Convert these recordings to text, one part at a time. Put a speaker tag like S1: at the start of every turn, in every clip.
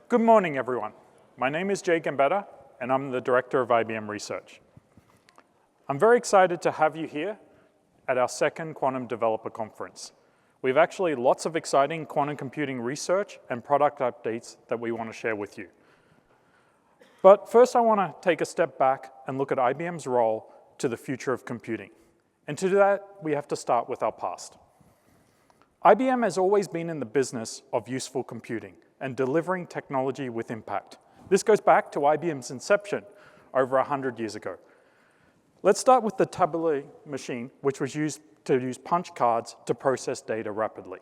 S1: Good morning, everyone. My name is Jay Gambetta, and I'm the Director of IBM Research. I'm very excited to have you here at our second Quantum Developer Conference. We have actually lots of exciting quantum computing research and product updates that we want to share with you. But first, I want to take a step back and look at IBM's role to the future of computing. And to do that, we have to start with our past. IBM has always been in the business of useful computing and delivering technology with impact. This goes back to IBM's inception over 100 years ago. Let's start with the tabular machine, which was used to use punch cards to process data rapidly.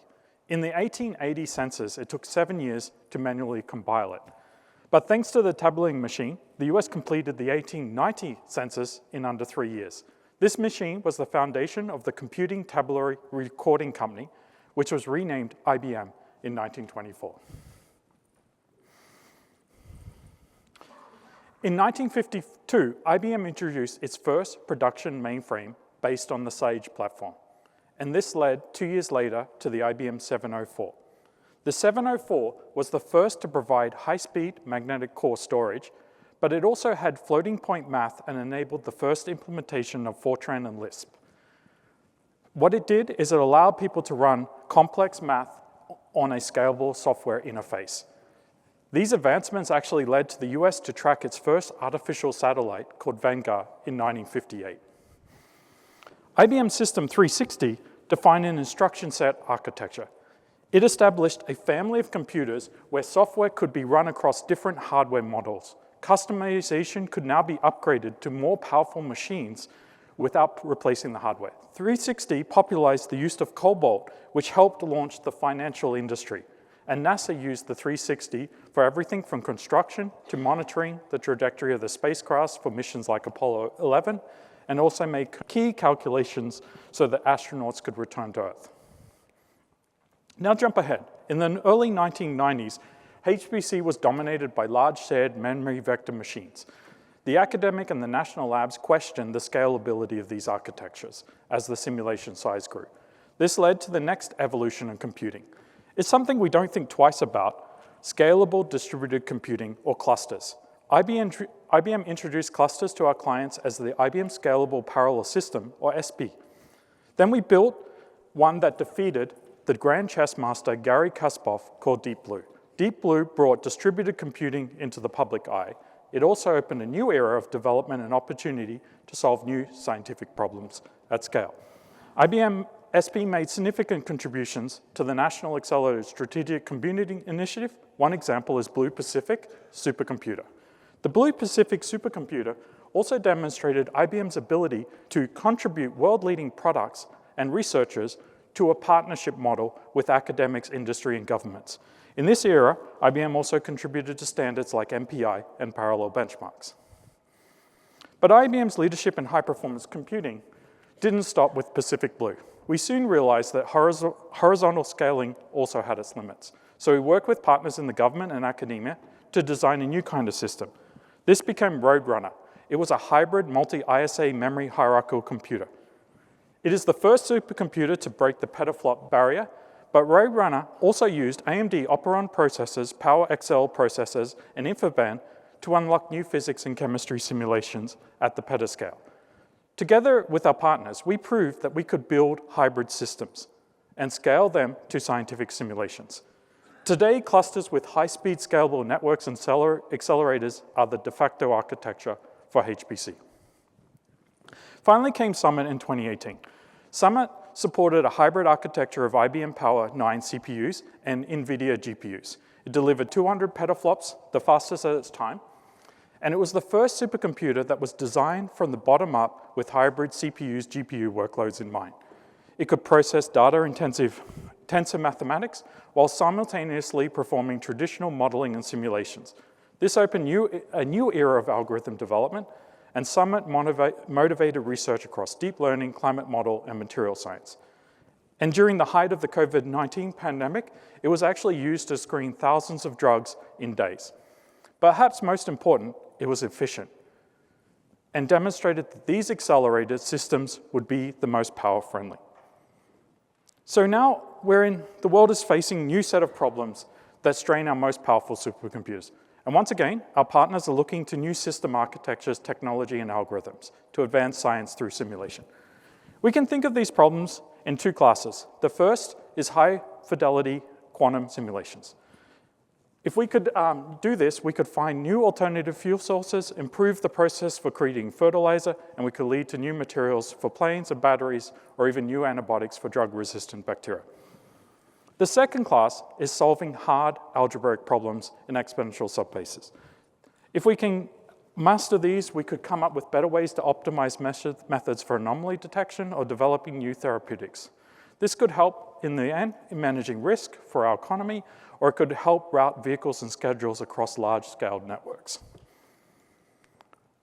S1: In the 1880 census, it took 7 years to manually compile it. But thanks to the tabulating machine, the US completed the 1890 census in under 3 years. This machine was the foundation of the Computing Tabular Recording Company, which was renamed IBM in 1924. In 1952, IBM introduced its first production mainframe based on the Sage platform, and this led 2 years later to the IBM 704. The 704 was the first to provide high-speed magnetic core storage, but it also had floating point math and enabled the first implementation of Fortran and Lisp. What it did is it allowed people to run complex math on a scalable software interface. These advancements actually led to the US to track its first artificial satellite called Vanguard in 1958. IBM System 360 defined an instruction set architecture. It established a family of computers where software could be run across different hardware models. Customization could now be upgraded to more powerful machines without replacing the hardware. 360 popularized the use of Cobalt, which helped launch the financial industry. And NASA used the 360 for everything from construction to monitoring the trajectory of the spacecrafts for missions like Apollo 11, and also made key calculations so that astronauts could return to Earth. Now jump ahead. In the early 1990s, HPC was dominated by large shared memory vector machines. The academic and the national labs questioned the scalability of these architectures as the simulation size grew. This led to the next evolution in computing. It's something we don't think twice about: scalable distributed computing, or clusters. IBM introduced clusters to our clients as the IBM Scalable Parallel System, or SP. Then we built one that defeated the grand chess master Garry Kasparov, called Deep Blue. Deep Blue brought distributed computing into the public eye. It also opened a new era of development and opportunity to solve new scientific problems at scale. IBM SP made significant contributions to the National Accelerated Strategic Computing Initiative. One example is Blue Pacific Supercomputer. The Blue Pacific Supercomputer also demonstrated IBM's ability to contribute world-leading products and researchers to a partnership model with academics, industry, and governments. In this era, IBM also contributed to standards like MPI and parallel benchmarks. But IBM's leadership in high-performance computing didn't stop with Pacific Blue. We soon realized that horizontal scaling also had its limits. So we worked with partners in the government and academia to design a new kind of system. This became Roadrunner. It was a hybrid multi-ISA memory hierarchical computer. It is the first supercomputer to break the petaflop barrier, but Roadrunner also used AMD Operon processors, PowerXL processors, and InfiniBand to unlock new physics and chemistry simulations at the petascale. Together with our partners, we proved that we could build hybrid systems and scale them to scientific simulations. Today, clusters with high-speed scalable networks and accelerators are the de facto architecture for HPC. Finally came Summit in 2018. Summit supported a hybrid architecture of IBM Power 9 CPUs and NVIDIA GPUs. It delivered 200 petaflops, the fastest at its time, and it was the first supercomputer that was designed from the bottom up with hybrid CPUs, GPU workloads in mind. It could process data-intensive tensor mathematics while simultaneously performing traditional modeling and simulations. This opened a new era of algorithm development, and Summit motivated research across deep learning, climate model, and material science. And during the height of the COVID-19 pandemic, it was actually used to screen thousands of drugs in days. Perhaps most important, it was efficient and demonstrated that these accelerated systems would be the most power-friendly. So now the world is facing a new set of problems that strain our most powerful supercomputers. And once again, our partners are looking to new system architectures, technology, and algorithms to advance science through simulation. We can think of these problems in two classes. The first is high-fidelity quantum simulations. If we could do this, we could find new alternative fuel sources, improve the process for creating fertilizer, and we could lead to new materials for planes and batteries, or even new antibiotics for drug-resistant bacteria. The second class is solving hard algebraic problems in exponential subspaces. If we can master these, we could come up with better ways to optimize methods for anomaly detection or developing new therapeutics. This could help in the end in managing risk for our economy, or it could help route vehicles and schedules across large-scale networks.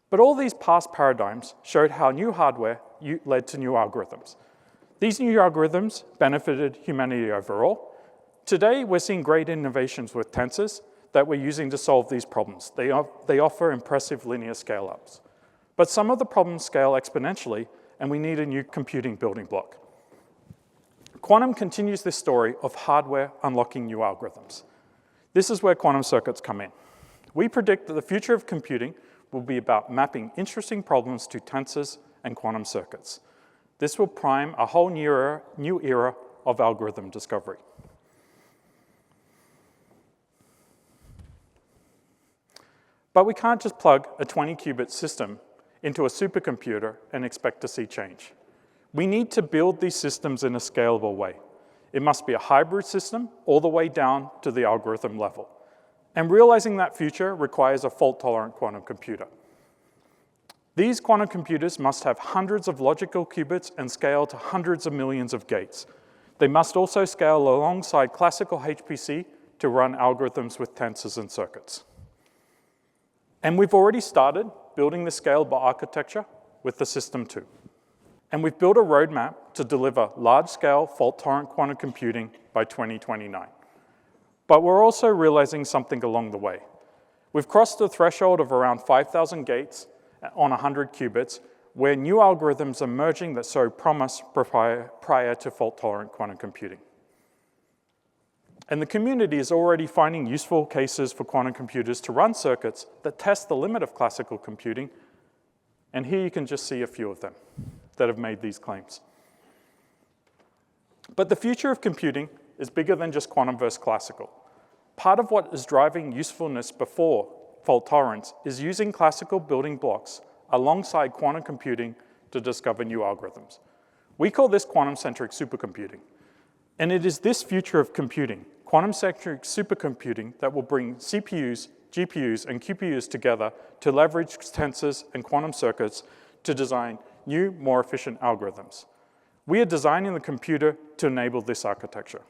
S1: But all these past paradigms showed how new hardware led to new algorithms. These new algorithms benefited humanity overall. Today, we're seeing great innovations with tensors that we're using to solve these problems. They offer impressive linear scale-ups. But some of the problems scale exponentially, and we need a new computing building block. Quantum continues this story of hardware unlocking new algorithms. This is where quantum circuits come in. We predict that the future of computing will be about mapping interesting problems to tensors and quantum circuits. This will prime a whole new era of algorithm discovery. But we can't just plug a 20-qubit system into a supercomputer and expect to see change. We need to build these systems in a scalable way. It must be a hybrid system all the way down to the algorithm level. And realizing that future requires a fault-tolerant quantum computer. These quantum computers must have hundreds of logical qubits and scale to hundreds of millions of gates. They must also scale alongside classical HPC to run algorithms with tensors and circuits. And we've already started building the scalable architecture with the System 2. And we've built a roadmap to deliver large-scale fault-tolerant quantum computing by 2029. But we're also realizing something along the way. We've crossed the threshold of around 5,000 gates on 100 qubits, where new algorithms are emerging that show promise prior to fault-tolerant quantum computing. And the community is already finding useful cases for quantum computers to run circuits that test the limit of classical computing. And here you can just see a few of them that have made these claims. But the future of computing is bigger than just quantum versus classical. Part of what is driving usefulness before fault tolerance is using classical building blocks alongside quantum computing to discover new algorithms. We call this quantum-centric supercomputing. And it is this future of computing, quantum-centric supercomputing, that will bring CPUs, GPUs, and QPUs together to leverage tensors and quantum circuits to design new, more efficient algorithms. We are designing the computer to enable this architecture.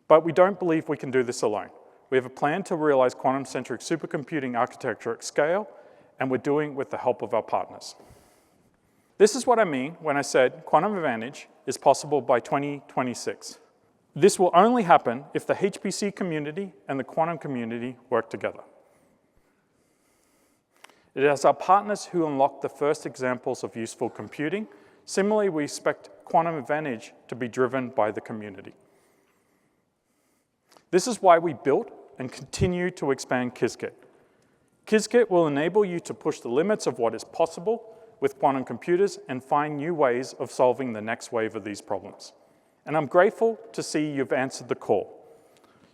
S1: But we don't believe we can do this alone. We have a plan to realize quantum-centric supercomputing architecture at scale, and we're doing it with the help of our partners. This is what I mean when I said quantum advantage is possible by 2026. This will only happen if the HPC community and the quantum community work together. It is our partners who unlock the first examples of useful computing. Similarly, we expect quantum advantage to be driven by the community. This is why we built and continue to expand Qiskit. Qiskit will enable you to push the limits of what is possible with quantum computers and find new ways of solving the next wave of these problems. And I'm grateful to see you've answered the call.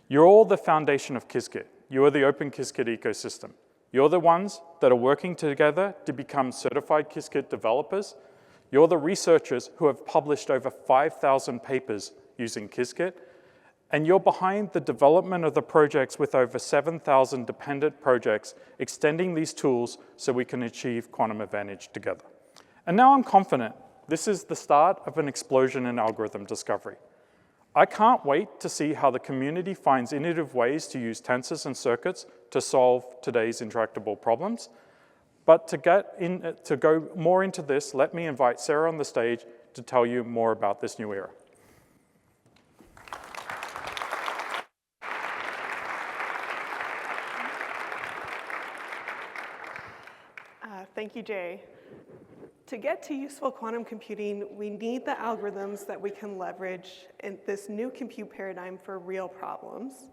S1: You're all the foundation of Qiskit. You are the open Qiskit ecosystem. You're the ones that are working together to become certified Qiskit developers. You're the researchers who have published over 5,000 papers using Qiskit. And you're behind the development of the projects with over 7,000 dependent projects extending these tools so we can achieve quantum advantage together. And now I'm confident this is the start of an explosion in algorithm discovery. I can't wait to see how the community finds innovative ways to use tensors and circuits to solve today's intractable problems. But to go more into this, let me invite Sarah on the stage to tell you more about this new era.
S2: Thank you, Jay. To get to useful quantum computing, we need the algorithms that we can leverage in this new compute paradigm for real problems.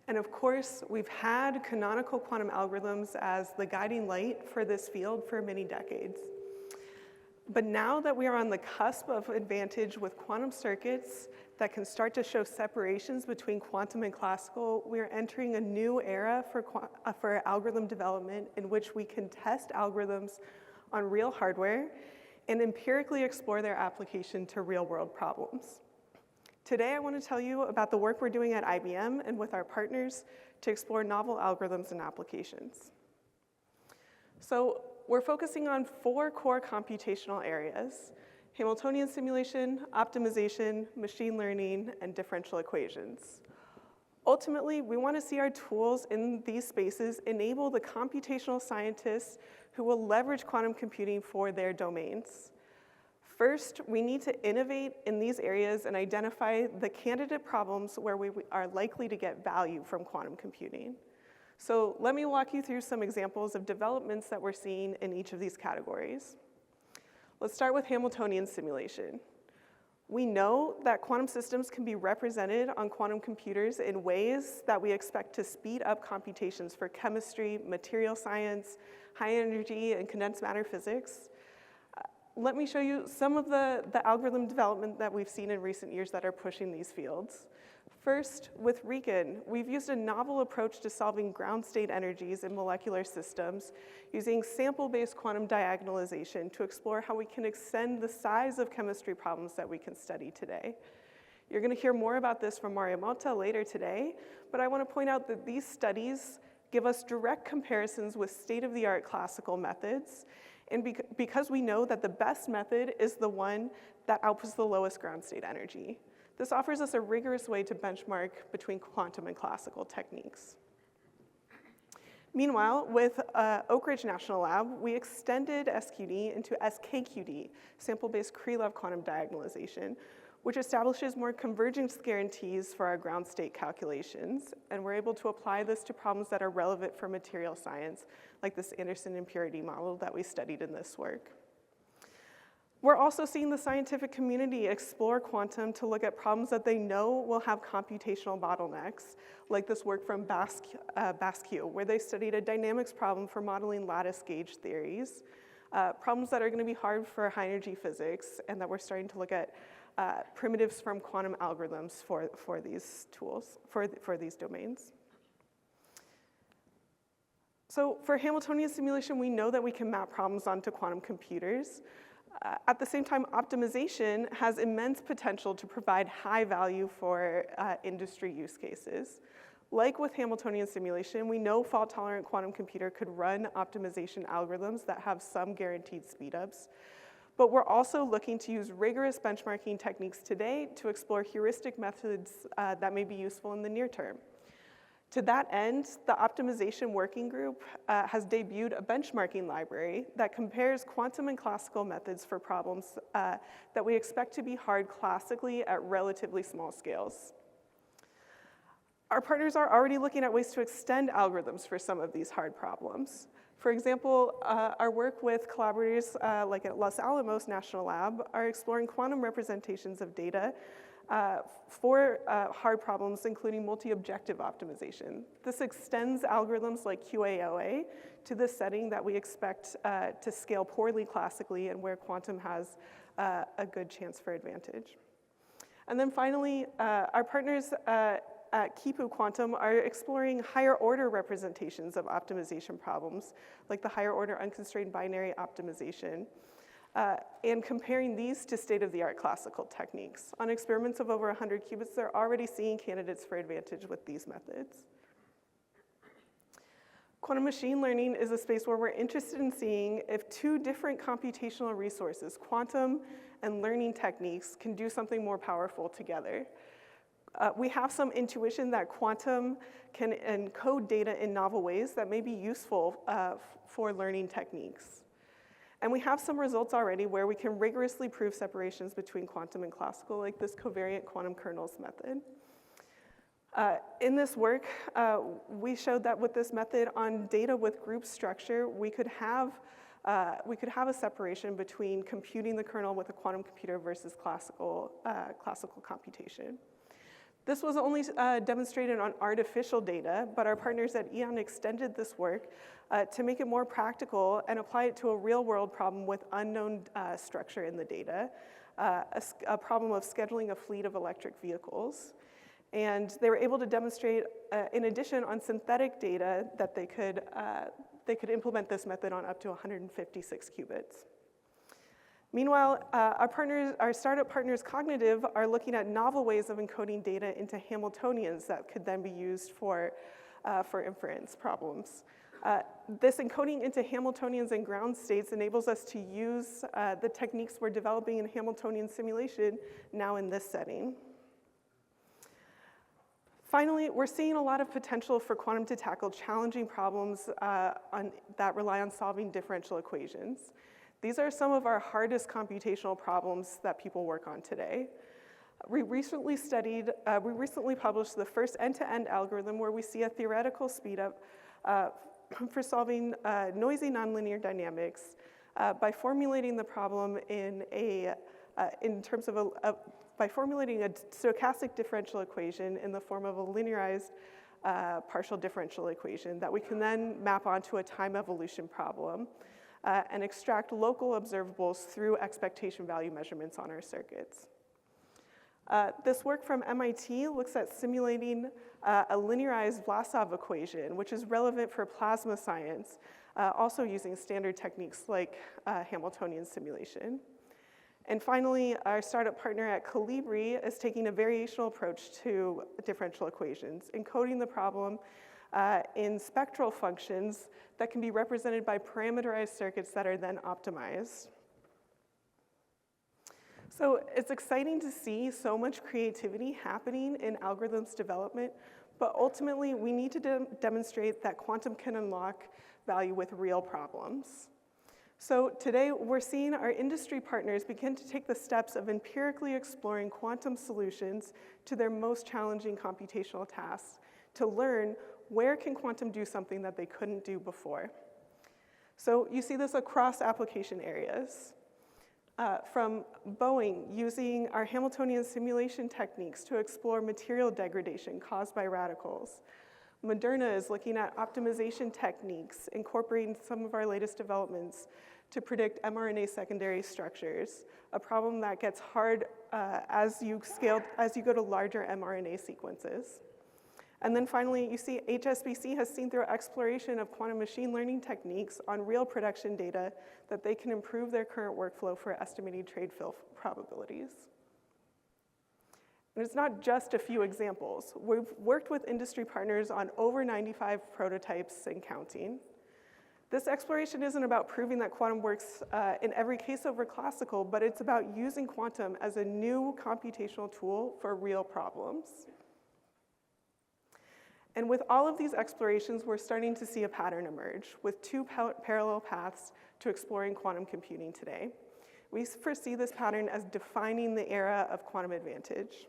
S2: And of course, we've had canonical quantum algorithms as the guiding light for this field for many decades. But now that we are on the cusp of advantage with quantum circuits that can start to show separations between quantum and classical, we are entering a new era for algorithm development in which we can test algorithms on real hardware and empirically explore their application to real-world problems. Today, I want to tell you about the work we're doing at IBM and with our partners to explore novel algorithms and applications. So we're focusing on 4 core computational areas: Hamiltonian simulation, optimization, machine learning, and differential equations. Ultimately, we want to see our tools in these spaces enable the computational scientists who will leverage quantum computing for their domains. First, we need to innovate in these areas and identify the candidate problems where we are likely to get value from quantum computing. So let me walk you through some examples of developments that we're seeing in each of these categories. Let's start with Hamiltonian simulation. We know that quantum systems can be represented on quantum computers in ways that we expect to speed up computations for chemistry, material science, high energy, and condensed matter physics. Let me show you some of the algorithm development that we've seen in recent years that are pushing these fields. First, with RECON, we've used a novel approach to solving ground state energies in molecular systems using sample-based quantum diagonalization to explore how we can extend the size of chemistry problems that we can study today. You're going to hear more about this from Mario Motta later today, but I want to point out that these studies give us direct comparisons with state-of-the-art classical methods, and because we know that the best method is the one that outputs the lowest ground state energy. This offers us a rigorous way to benchmark between quantum and classical techniques. Meanwhile, with Oak Ridge National Lab, we extended SQD into SKQD, sample-based Krylov quantum diagonalization, which establishes more convergence guarantees for our ground state calculations, and we're able to apply this to problems that are relevant for material science, like this Anderson impurity model that we studied in this work. We're also seeing the scientific community explore quantum to look at problems that they know will have computational bottlenecks, like this work from Basque, where they studied a dynamics problem for modeling lattice gauge theories, problems that are going to be hard for high energy physics, and that we're starting to look at primitives from quantum algorithms for these tools, for these domains. So for Hamiltonian simulation, we know that we can map problems onto quantum computers. At the same time, optimization has immense potential to provide high value for industry use cases. Like with Hamiltonian simulation, we know fault-tolerant quantum computer could run optimization algorithms that have some guaranteed speedups. But we're also looking to use rigorous benchmarking techniques today to explore heuristic methods that may be useful in the near term. To that end, the optimization working group has debuted a benchmarking library that compares quantum and classical methods for problems that we expect to be hard classically at relatively small scales. Our partners are already looking at ways to extend algorithms for some of these hard problems. For example, our work with collaborators like at Los Alamos National Lab are exploring quantum representations of data for hard problems, including multi-objective optimization. This extends algorithms like QAOA to the setting that we expect to scale poorly classically and where quantum has a good chance for advantage. And then finally, our partners at IBM Quantum are exploring higher order representations of optimization problems, like the higher order unconstrained binary optimization, and comparing these to state-of-the-art classical techniques. On experiments of over 100 qubits, they're already seeing candidates for advantage with these methods. Quantum machine learning is a space where we're interested in seeing if 2 different computational resources, quantum and learning techniques, can do something more powerful together. We have some intuition that quantum can encode data in novel ways that may be useful for learning techniques. And we have some results already where we can rigorously prove separations between quantum and classical, like this covariant quantum kernels method. In this work, we showed that with this method on data with group structure, we could have we could have a separation between computing the kernel with a quantum computer versus classical computation. This was only demonstrated on artificial data, but our partners at ION extended this work to make it more practical and apply it to a real-world problem with unknown structure in the data, a problem of scheduling a fleet of electric vehicles. And they were able to demonstrate, in addition, on synthetic data that they could implement this method on up to 156 qubits. Meanwhile, our startup partners, Cognitive, are looking at novel ways of encoding data into Hamiltonians that could then be used for inference problems. This encoding into Hamiltonians and ground states enables us to use the techniques we're developing in Hamiltonian simulation now in this setting. Finally, we're seeing a lot of potential for quantum to tackle challenging problems that rely on solving differential equations. These are some of our hardest computational problems that people work on today. We recently published the first end-to-end algorithm where we see a theoretical speedup for solving noisy nonlinear dynamics by formulating the problem by formulating a stochastic differential equation in the form of a linearized partial differential equation that we can then map onto a time evolution problem and extract local observables through expectation value measurements on our circuits. This work from MIT looks at simulating a linearized Vlasov equation, which is relevant for plasma science, also using standard techniques like Hamiltonian simulation. And finally, our startup partner at Colibri is taking a variational approach to differential equations, encoding the problem in spectral functions that can be represented by parameterized circuits that are then optimized. So it's exciting to see so much creativity happening in algorithms development, but ultimately we need to demonstrate that quantum can unlock value with real problems. So today we're seeing our industry partners begin to take the steps of empirically exploring quantum solutions to their most challenging computational tasks to learn where can quantum do something that they couldn't do before. So you see this across application areas. From Boeing using our Hamiltonian simulation techniques to explore material degradation caused by radicals. Moderna is looking at optimization techniques, incorporating some of our latest developments to predict mRNA secondary structures, a problem that gets hard as you go to larger mRNA sequences. And then finally, you see HSBC has seen through exploration of quantum machine learning techniques on real production data that they can improve their current workflow for estimating trade fill probabilities. And it's not just a few examples. We've worked with industry partners on over 95 prototypes and counting. This exploration isn't about proving that quantum works in every case over classical, but it's about using quantum as a new computational tool for real problems. And with all of these explorations, we're starting to see a pattern emerge with two parallel paths to exploring quantum computing today. We foresee this pattern as defining the era of quantum advantage.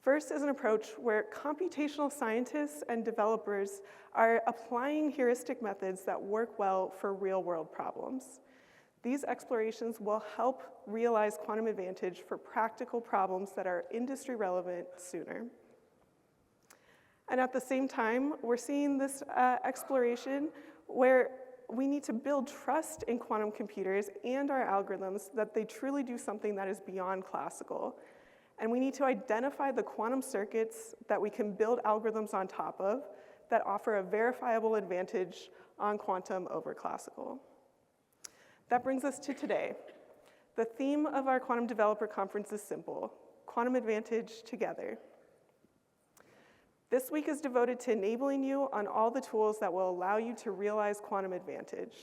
S2: First is an approach where computational scientists and developers are applying heuristic methods that work well for real-world problems. These explorations will help realize quantum advantage for practical problems that are industry relevant sooner. And at the same time, we're seeing this exploration where we need to build trust in quantum computers and our algorithms that they truly do something that is beyond classical. And we need to identify the quantum circuits that we can build algorithms on top of that offer a verifiable advantage on quantum over classical. That brings us to today. The theme of our Quantum Developer Conference is simple: quantum advantage together. This week is devoted to enabling you on all the tools that will allow you to realize quantum advantage.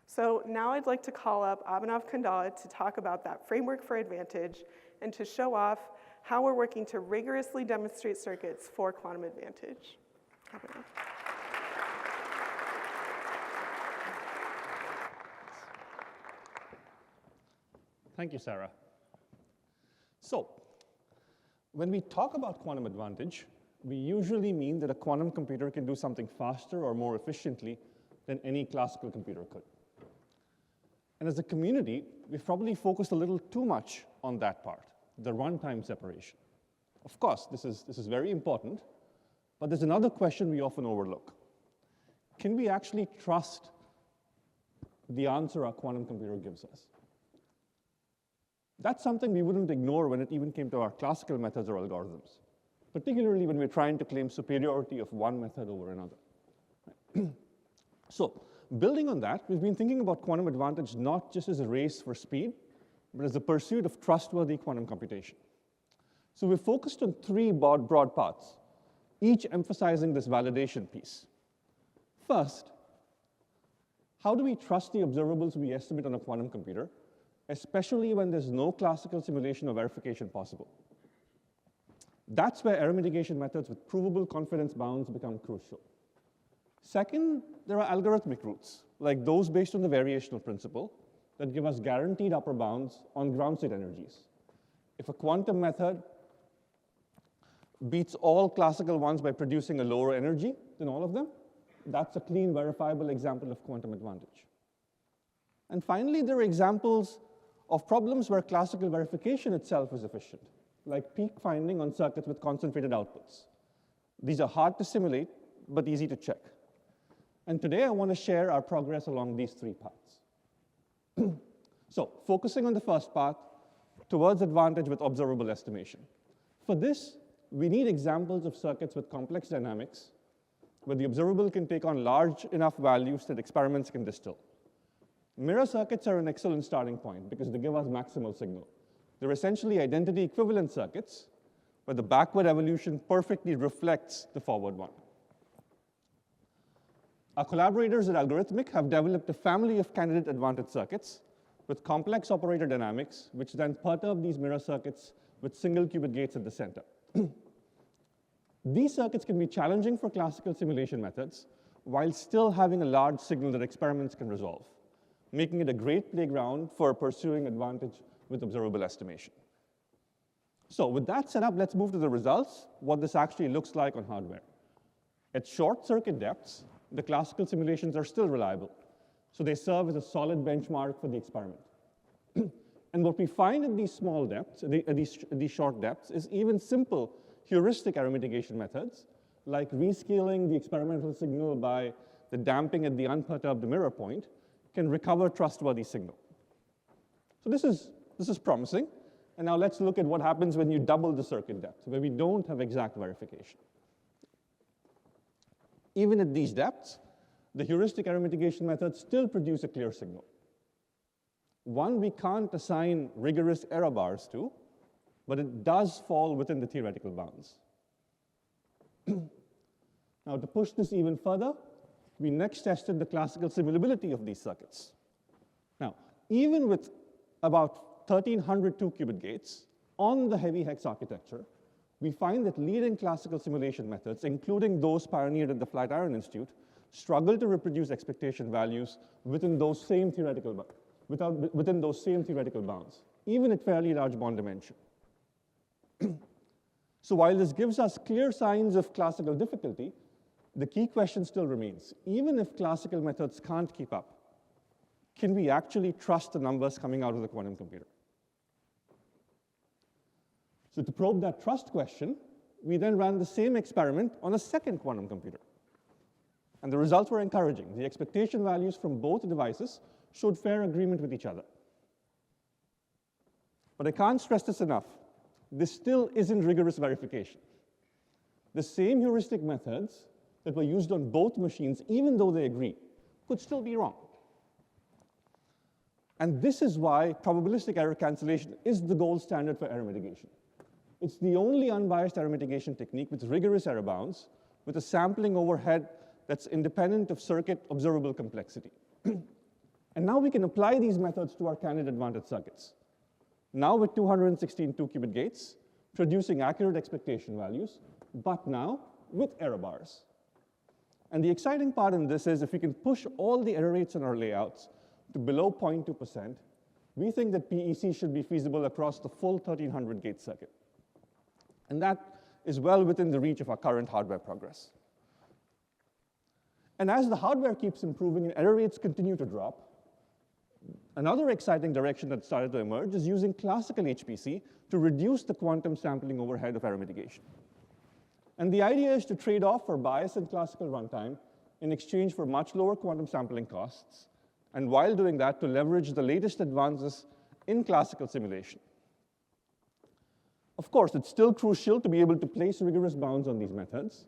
S2: So now I'd like to call up Abhinav Khandala to talk about that framework for advantage and to show off how we're working to rigorously demonstrate circuits for quantum advantage. Abhinav.
S3: Thank you, Sarah. So, when we talk about quantum advantage, we usually mean that a quantum computer can do something faster or more efficiently than any classical computer could. And as a community, we've probably focused a little too much on that part, the runtime separation. Of course, this is very important, but there's another question we often overlook. Can we actually trust the answer our quantum computer gives us? That's something we wouldn't ignore when it even came to our classical methods or algorithms, particularly when we're trying to claim superiority of one method over another. So, building on that, we've been thinking about quantum advantage not just as a race for speed, but as a pursuit of trustworthy quantum computation. So we've focused on three broad paths, each emphasizing this validation piece. First, how do we trust the observables we estimate on a quantum computer, especially when there's no classical simulation or verification possible? That's where error mitigation methods with provable confidence bounds become crucial. Second, there are algorithmic routes, like those based on the variational principle, that give us guaranteed upper bounds on ground state energies. If a quantum method beats all classical ones by producing a lower energy than all of them, that's a clean, verifiable example of quantum advantage. And finally, there are examples of problems where classical verification itself is efficient, like peak finding on circuits with concentrated outputs. These are hard to simulate, but easy to check. And today, I want to share our progress along these three paths. So, focusing on the first path, towards advantage with observable estimation. For this, we need examples of circuits with complex dynamics, where the observable can take on large enough values that experiments can distill. Mirror circuits are an excellent starting point because they give us maximal signal. They're essentially identity equivalent circuits, where the backward evolution perfectly reflects the forward one. Our collaborators at Algorithmic have developed a family of candidate advantage circuits with complex operator dynamics, which then perturb these mirror circuits with single qubit gates at the center. These circuits can be challenging for classical simulation methods while still having a large signal that experiments can resolve, making it a great playground for pursuing advantage with observable estimation. So with that set up, let's move to the results, what this actually looks like on hardware. At short circuit depths, the classical simulations are still reliable, so they serve as a solid benchmark for the experiment. And what we find at these small depths, at these short depths, is even simple heuristic error mitigation methods, like rescaling the experimental signal by the damping at the unperturbed mirror point, can recover trustworthy signal. So this is promising. And now let's look at what happens when you double the circuit depth, where we don't have exact verification. Even at these depths, the heuristic error mitigation methods still produce a clear signal. One we can't assign rigorous error bars to, but it does fall within the theoretical bounds. Now, to push this even further, we next tested the classical simulability of these circuits. Now, even with about 1,300 two-qubit gates on the heavy hex architecture, we find that leading classical simulation methods, including those pioneered at the Flatiron Institute, struggle to reproduce expectation values within those same theoretical bounds, even at fairly large bond dimension. So while this gives us clear signs of classical difficulty, the key question still remains. Even if classical methods can't keep up, can we actually trust the numbers coming out of the quantum computer? So to probe that trust question, we then ran the same experiment on a second quantum computer. And the results were encouraging. The expectation values from both devices showed fair agreement with each other. But I can't stress this enough. This still isn't rigorous verification. The same heuristic methods that were used on both machines, even though they agree, could still be wrong. And this is why probabilistic error cancellation is the gold standard for error mitigation. It's the only unbiased error mitigation technique with rigorous error bounds, with a sampling overhead that's independent of circuit observable complexity. And now we can apply these methods to our candidate advantage circuits. Now with 216 two-qubit gates, producing accurate expectation values, but now with error bars. And the exciting part in this is if we can push all the error rates in our layouts to below 0.2%, we think that PEC should be feasible across the full 1,300 gate circuit. And that is well within the reach of our current hardware progress. And as the hardware keeps improving and error rates continue to drop, another exciting direction that started to emerge is using classical HPC to reduce the quantum sampling overhead of error mitigation. And the idea is to trade off for bias and classical runtime in exchange for much lower quantum sampling costs, and while doing that, to leverage the latest advances in classical simulation. Of course, it's still crucial to be able to place rigorous bounds on these methods,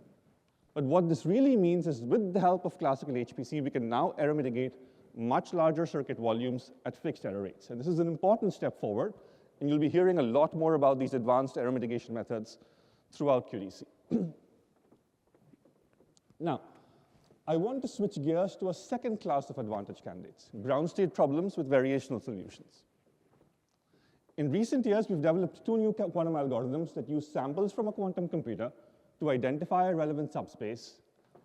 S3: but what this really means is with the help of classical HPC, we can now error mitigate much larger circuit volumes at fixed error rates. And this is an important step forward, and you'll be hearing a lot more about these advanced error mitigation methods throughout QDC. Now, I want to switch gears to a second class of advantage candidates, ground state problems with variational solutions. In recent years, we've developed two new quantum algorithms that use samples from a quantum computer to identify a relevant subspace,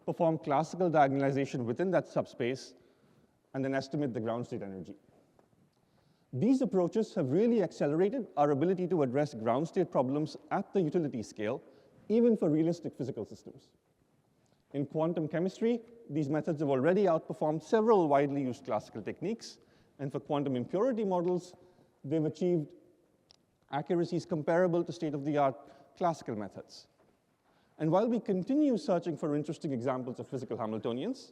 S3: perform classical diagonalization within that subspace, and then estimate the ground state energy. These approaches have really accelerated our ability to address ground state problems at the utility scale, even for realistic physical systems. In quantum chemistry, these methods have already outperformed several widely used classical techniques, and for quantum impurity models, they've achieved accuracies comparable to state-of-the-art classical methods. And while we continue searching for interesting examples of physical Hamiltonians,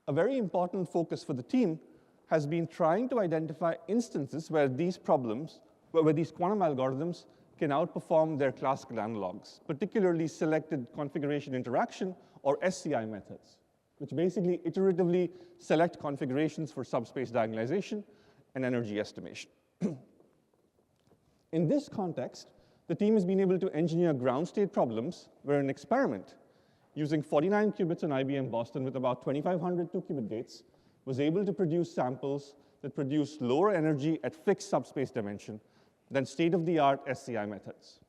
S3: a very important focus for the team has been trying to identify instances where these problems, where these quantum algorithms can outperform their classical analogs, particularly selected configuration interaction or SCI methods, which basically iteratively select configurations for subspace diagonalization and energy estimation. In this context, the team has been able to engineer ground state problems where an experiment using 49 qubits on IBM Boston with about 2,500 2-qubit gates was able to produce samples that produce lower energy at fixed subspace dimension than state-of-the-art SCI methods.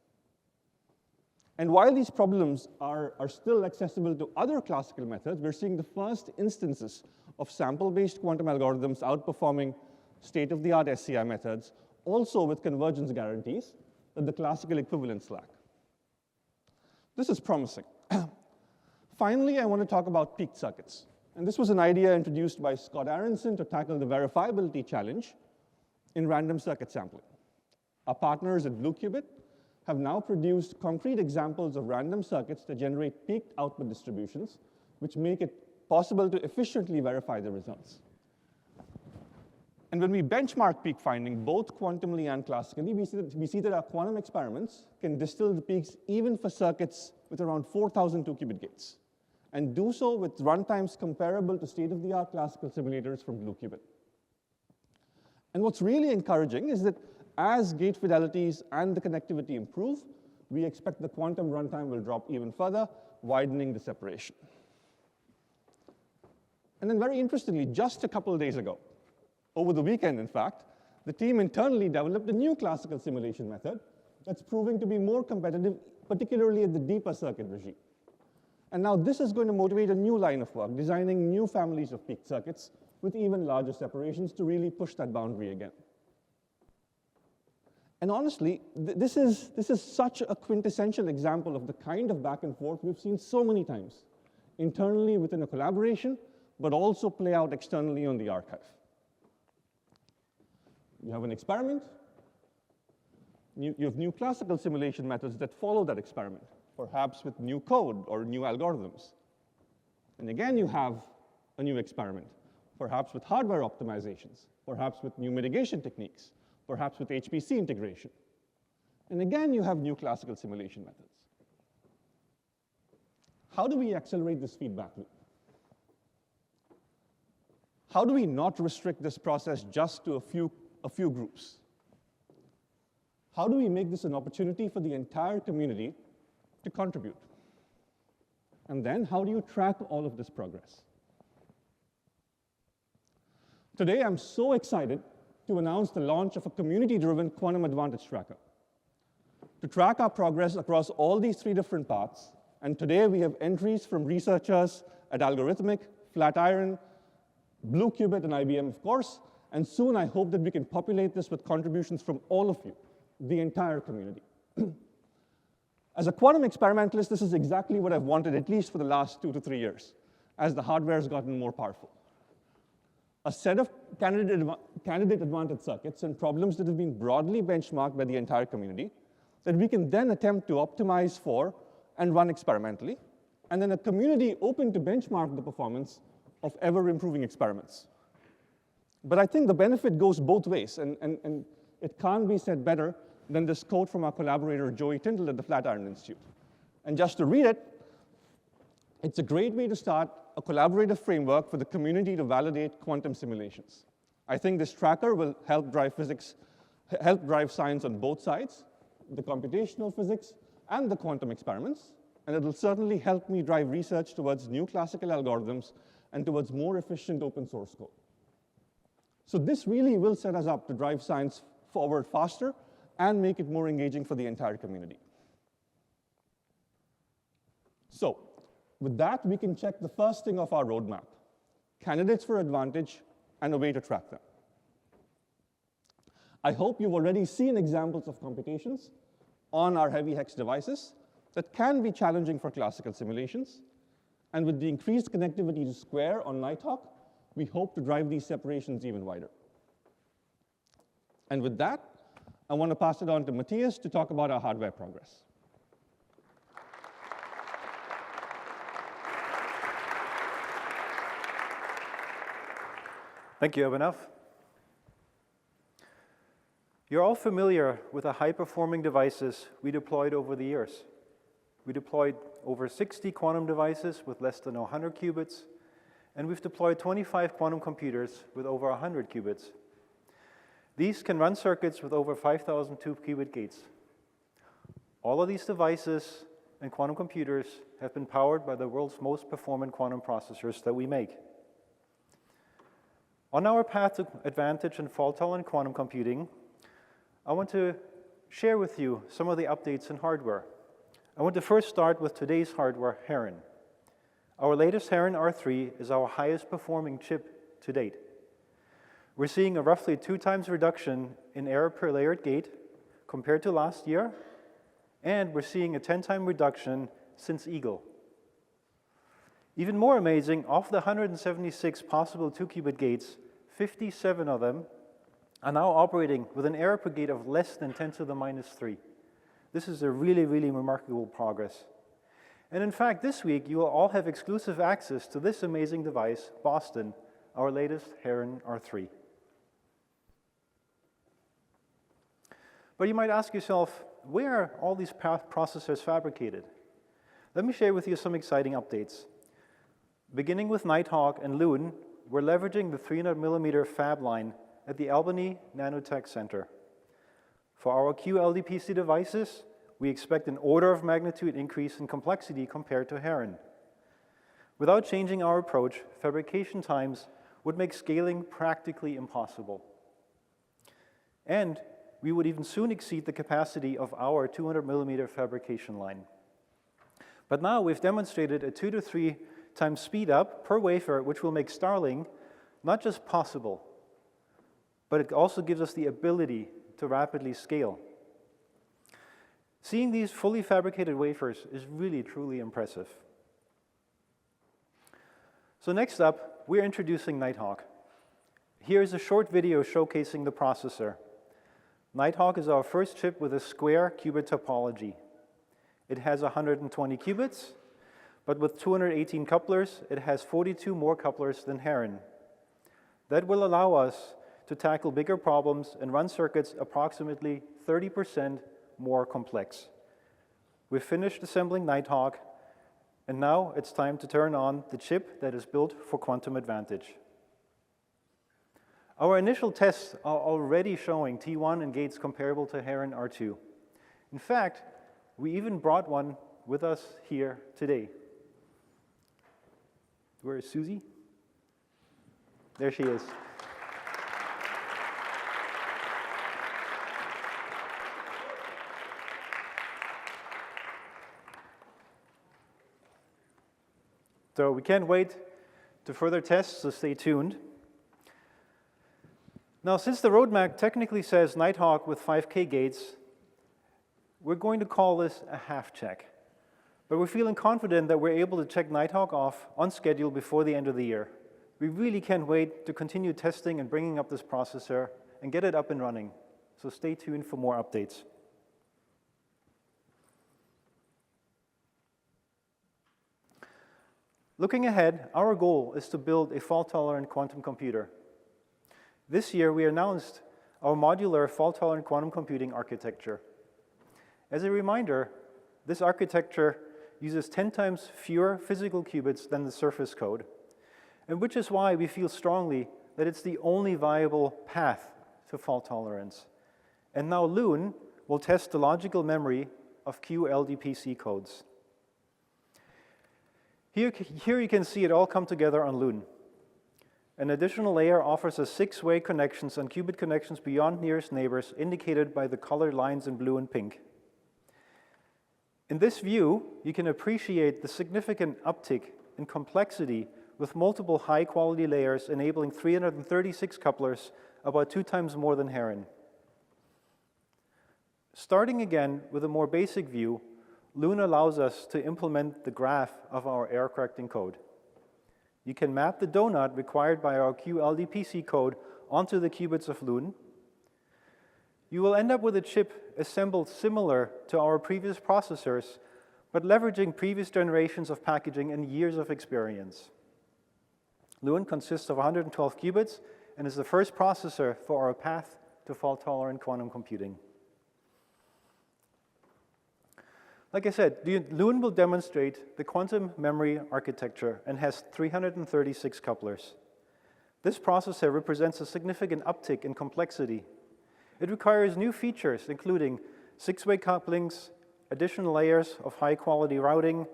S3: And while these problems are still accessible to other classical methods, we're seeing the first instances of sample-based quantum algorithms outperforming state-of-the-art SCI methods, also with convergence guarantees that the classical equivalents lack. This is promising. Finally, I want to talk about peaked circuits. And this was an idea introduced by Scott Aronson to tackle the verifiability challenge in random circuit sampling. Our partners at BlueQubit have now produced concrete examples of random circuits that generate peaked output distributions, which make it possible to efficiently verify the results. And when we benchmark peak finding, both quantumly and classically, we see that our quantum experiments can distill the peaks even for circuits with around 4,000 2-qubit gates, and do so with runtimes comparable to state-of-the-art classical simulators from BlueQubit. And what's really encouraging is that as gate fidelities and the connectivity improve, we expect the quantum runtime will drop even further, widening the separation. And then very interestingly, just a couple of days ago, over the weekend, in fact, the team internally developed a new classical simulation method that's proving to be more competitive, particularly at the deeper circuit regime. And now this is going to motivate a new line of work, designing new families of peaked circuits with even larger separations to really push that boundary again. And honestly, this is such a quintessential example of the kind of back and forth we've seen so many times, internally within a collaboration, but also play out externally on the archive. You have an experiment, you have new classical simulation methods that follow that experiment, perhaps with new code or new algorithms. And again, you have a new experiment, perhaps with hardware optimizations, perhaps with new mitigation techniques, perhaps with HPC integration. And again, you have new classical simulation methods. How do we accelerate this feedback loop? How do we not restrict this process just to a few groups? How do we make this an opportunity for the entire community to contribute? And then how do you track all of this progress? Today, I'm so excited to announce the launch of a community-driven quantum advantage tracker to track our progress across all these 3 different paths. And today, we have entries from researchers at Algorithmic, Flatiron, BlueQubit, and IBM, of course. And soon, I hope that we can populate this with contributions from all of you, the entire community. As a quantum experimentalist, this is exactly what I've wanted, at least for the last 2 to 3 years. as the hardware has gotten more powerful. A set of candidate advantage circuits and problems that have been broadly benchmarked by the entire community that we can then attempt to optimize for and run experimentally, and then a community open to benchmark the performance of ever-improving experiments. But I think the benefit goes both ways, and it can't be said better than this quote from our collaborator, Joey Tyndall at the Flatiron Institute. And just to read it, it's a great way to start a collaborative framework for the community to validate quantum simulations. I think this tracker will help drive science on both sides, the computational physics and the quantum experiments, and it will certainly help me drive research towards new classical algorithms and towards more efficient open source code. So this really will set us up to drive science forward faster and make it more engaging for the entire community. So with that, we can check the first thing off our roadmap, candidates for advantage and a way to track them. I hope you've already seen examples of computations on our heavy hex devices that can be challenging for classical simulations. And with the increased connectivity to Square on Nighthawk, we hope to drive these separations even wider. And with that, I want to pass it on to Matthias to talk about our hardware progress.
S4: Thank you, Abhinav. You're all familiar with the high-performing devices we deployed over the years. We deployed over 60 quantum devices with less than 100 qubits, and we've deployed 25 quantum computers with over 100 qubits. These can run circuits with over 5,000 2-qubit gates. All of these devices and quantum computers have been powered by the world's most performant quantum processors that we make. On our path to advantage in fault-tolerant quantum computing, I want to share with you some of the updates in hardware. I want to first start with today's hardware, Heron. Our latest Heron R3 is our highest performing chip to date. We're seeing a roughly 2 times reduction in error per layered gate compared to last year, and we're seeing a 10-time reduction since Eagle. Even more amazing, of the 176 possible 2-qubit gates, 57 of them are now operating with an error per gate of less than 10 to the minus 3. This is a really, really remarkable progress. And in fact, this week, you will all have exclusive access to this amazing device, Boston, our latest Heron R3. But you might ask yourself, where are all these processors fabricated? Let me share with you some exciting updates. Beginning with Nighthawk and Loon, we're leveraging the 300mm fab line at the Albany Nanotech Center. For our QLDPC devices, we expect an order of magnitude increase in complexity compared to Heron. Without changing our approach, fabrication times would make scaling practically impossible. And we would even soon exceed the capacity of our 200mm fabrication line. But now we've demonstrated a 2 to 3 times speed up per wafer, which will make Starling not just possible, but it also gives us the ability to rapidly scale. Seeing these fully fabricated wafers is really, truly impressive. So next up, we're introducing Nighthawk. Here's a short video showcasing the processor. Nighthawk is our first chip with a square qubit topology. It has 120 qubits, but with 218 couplers, it has 42 more couplers than Heron. That will allow us to tackle bigger problems and run circuits approximately 30% more complex. We've finished assembling Nighthawk, and now it's time to turn on the chip that is built for quantum advantage. Our initial tests are already showing T1 and gates comparable to Heron R2. In fact, we even brought one with us here today. Where is Susie? There she is. So we can't wait to further tests, so stay tuned. Now, since the roadmap technically says Nighthawk with 5K gates, we're going to call this a half check. but we're feeling confident that we're able to check Nighthawk off on schedule before the end of the year. We really can't wait to continue testing and bringing up this processor and get it up and running. So stay tuned for more updates. Looking ahead, our goal is to build a fault-tolerant quantum computer. This year, we announced our modular fault-tolerant quantum computing architecture. As a reminder, this architecture uses 10 times fewer physical qubits than the surface code, and which is why we feel strongly that it's the only viable path to fault tolerance. And now Loon will test the logical memory of QLDPC codes. Here you can see it all come together on Loon. An additional layer offers us 6-way connections and qubit connections beyond nearest neighbors, indicated by the colored lines in blue and pink. In this view, you can appreciate the significant uptick in complexity with multiple high-quality layers enabling 336 couplers, about 2 times more than Heron. Starting again with a more basic view, Loon allows us to implement the graph of our error-correcting code. You can map the donut required by our QLDPC code onto the qubits of Loon. You will end up with a chip assembled similar to our previous processors, but leveraging previous generations of packaging and years of experience. Loon consists of 112 qubits and is the first processor for our path to fault-tolerant quantum computing. Like I said, Loon will demonstrate the quantum memory architecture and has 336 couplers. This processor represents a significant uptick in complexity. It requires new features, including 6-way couplings, additional layers of high-quality routing,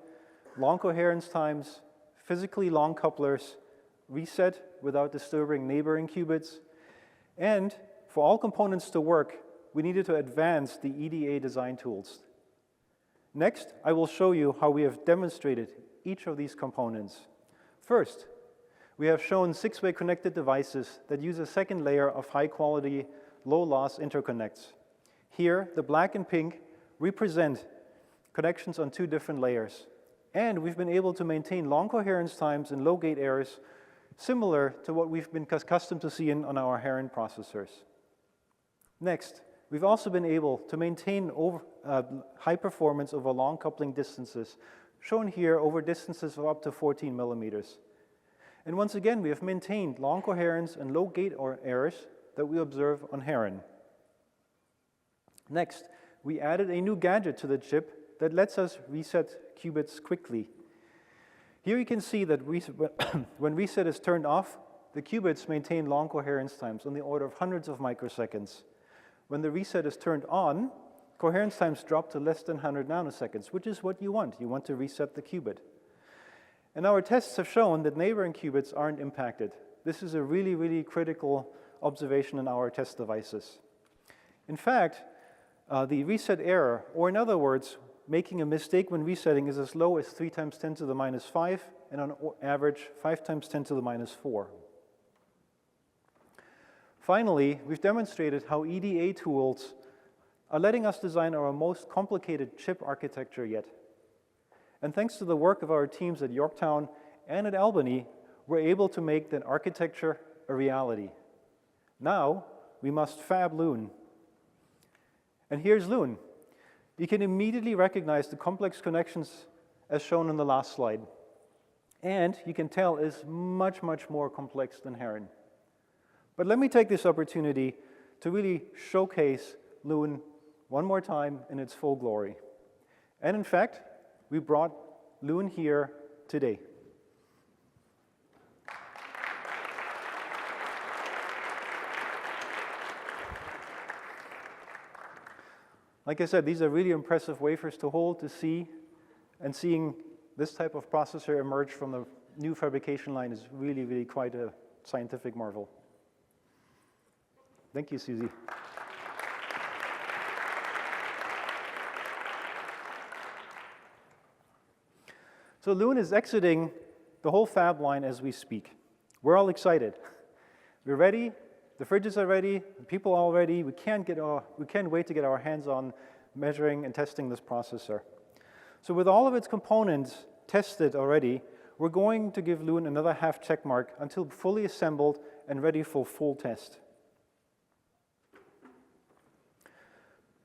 S4: long coherence times, physically long couplers, reset without disturbing neighboring qubits, and for all components to work, we needed to advance the EDA design tools. Next, I will show you how we have demonstrated each of these components. First, we have shown 6-way connected devices that use a second layer of high-quality, low-loss interconnects. Here, the black and pink represent connections on 2 different layers. And we've been able to maintain long coherence times and low gate errors, similar to what we've been accustomed to seeing on our Heron processors. Next, we've also been able to maintain high performance over long coupling distances, shown here over distances of up to 14 millimeters. And once again, we have maintained long coherence and low gate errors that we observe on Heron. Next, we added a new gadget to the chip that lets us reset qubits quickly. Here you can see that when reset is turned off, the qubits maintain long coherence times on the order of hundreds of microseconds. When the reset is turned on, coherence times drop to less than 100 nanoseconds, which is what you want. You want to reset the qubit. And our tests have shown that neighboring qubits aren't impacted. This is a really, really critical observation in our test devices. In fact, the reset error, or in other words, making a mistake when resetting, is as low as 3 times 10 to the minus 5, and on average, 5 times 10 to the minus 4. Finally, we've demonstrated how EDA tools are letting us design our most complicated chip architecture yet. And thanks to the work of our teams at Yorktown and at Albany, we're able to make that architecture a reality. Now, we must fab Loon. And here's Loon. You can immediately recognize the complex connections as shown in the last slide. And you can tell it's much, much more complex than Heron. But let me take this opportunity to really showcase Loon one more time in its full glory. And in fact, we brought Loon here today. Like I said, these are really impressive wafers to hold, to see, and seeing this type of processor emerge from the new fabrication line is really, really quite a scientific marvel. Thank you, Susie. So Loon is exiting the whole fab line as we speak. We're all excited. We're ready. The fridges are ready. The people are all ready. We can't wait to get our hands on measuring and testing this processor. So with all of its components tested already, we're going to give Loon another half check mark until fully assembled and ready for full test.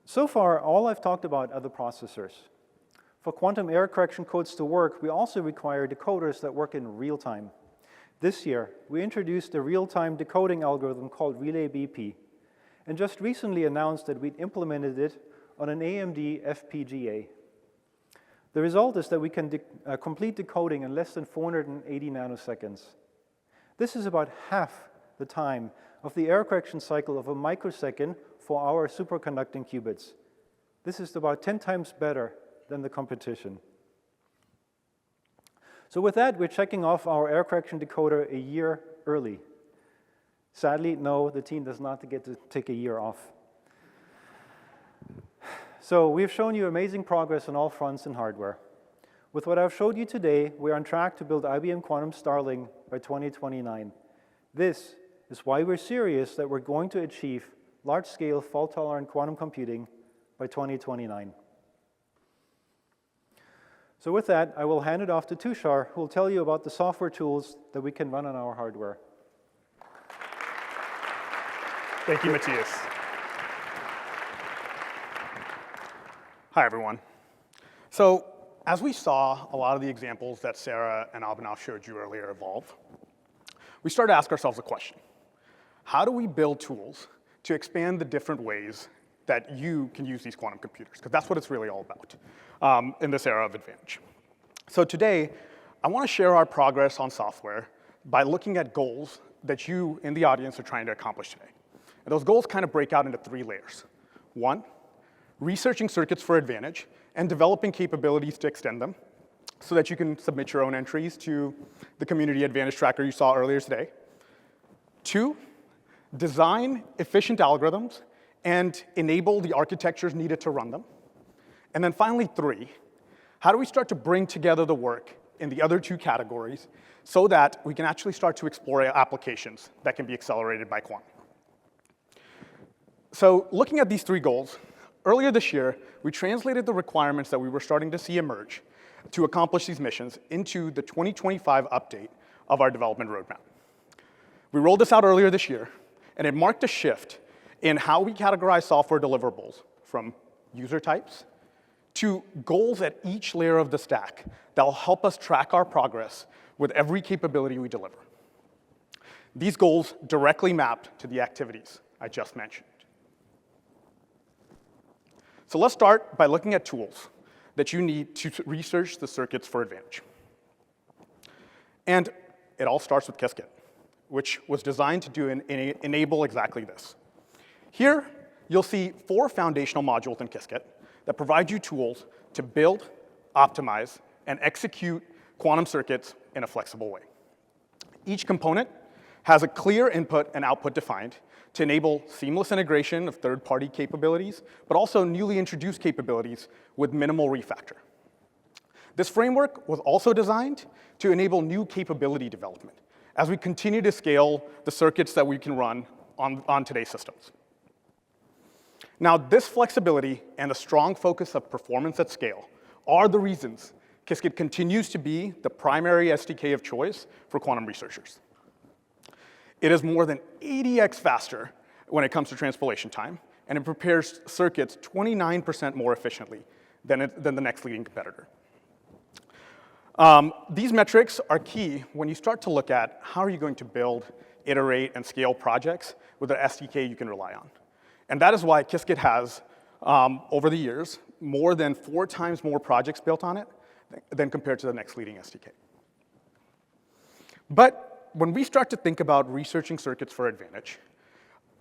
S4: So far, all I've talked about are the processors. For quantum error correction codes to work, we also require decoders that work in real time. This year, we introduced a real-time decoding algorithm called Relay BP, and just recently announced that we'd implemented it on an AMD FPGA. The result is that we can complete decoding in less than 480 nanoseconds. This is about half the time of the error correction cycle of a microsecond for our superconducting qubits. This is about 10 times better than the competition. So with that, we're checking off our error correction decoder a year early. Sadly, no, the team does not get to take a year off. So we've shown you amazing progress on all fronts in hardware. With what I've showed you today, we're on track to build IBM Quantum Starling by 2029. This is why we're serious that we're going to achieve large-scale fault-tolerant quantum computing by 2029. So with that, I will hand it off to Tushar, who will tell you about the software tools that we can run on our hardware.
S5: Thank you, Matthias. Hi, everyone. So as we saw a lot of the examples that Sarah and Abhinav showed you earlier evolve, we started to ask ourselves a question. How do we build tools to expand the different ways that you can use these quantum computers? Because that's what it's really all about in this era of advantage. So today, I want to share our progress on software by looking at goals that you in the audience are trying to accomplish today. And those goals kind of break out into 3 layers. 1, researching circuits for advantage and developing capabilities to extend them so that you can submit your own entries to the community advantage tracker you saw earlier today. 2, design efficient algorithms and enable the architectures needed to run them. And then finally, 3, how do we start to bring together the work in the other 2 categories so that we can actually start to explore applications that can be accelerated by quantum? So looking at these 3 goals, earlier this year, we translated the requirements that we were starting to see emerge to accomplish these missions into the 2025 update of our development roadmap. We rolled this out earlier this year, and it marked a shift in how we categorize software deliverables from user types to goals at each layer of the stack that will help us track our progress with every capability we deliver. These goals directly mapped to the activities I just mentioned. So let's start by looking at tools that you need to research the circuits for advantage. And it all starts with Qiskit, which was designed to do enable exactly this. Here, you'll see 4 foundational modules in Qiskit that provide you tools to build, optimize, and execute quantum circuits in a flexible way. Each component has a clear input and output defined to enable seamless integration of third-party capabilities, but also newly introduced capabilities with minimal refactor. This framework was also designed to enable new capability development as we continue to scale the circuits that we can run on today's systems. Now, this flexibility and the strong focus of performance at scale are the reasons Qiskit continues to be the primary SDK of choice for quantum researchers. It is more than 80x faster when it comes to transpilation time, and it prepares circuits 29% more efficiently than the next leading competitor. These metrics are key when you start to look at how are you going to build, iterate, and scale projects with an SDK you can rely on. And that is why Qiskit has, over the years, more than 4 times more projects built on it than compared to the next leading SDK. But when we start to think about researching circuits for advantage,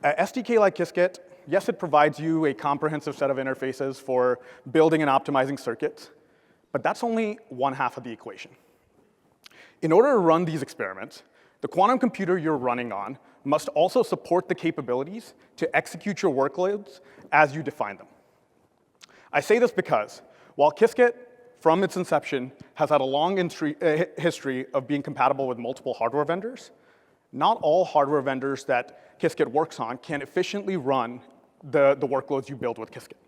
S5: an SDK like Qiskit, yes, it provides you a comprehensive set of interfaces for building and optimizing circuits, but that's only one half of the equation. In order to run these experiments, the quantum computer you're running on must also support the capabilities to execute your workloads as you define them. I say this because while Qiskit, from its inception, has had a long history of being compatible with multiple hardware vendors, not all hardware vendors that Qiskit works on can efficiently run the workloads you build with Qiskit.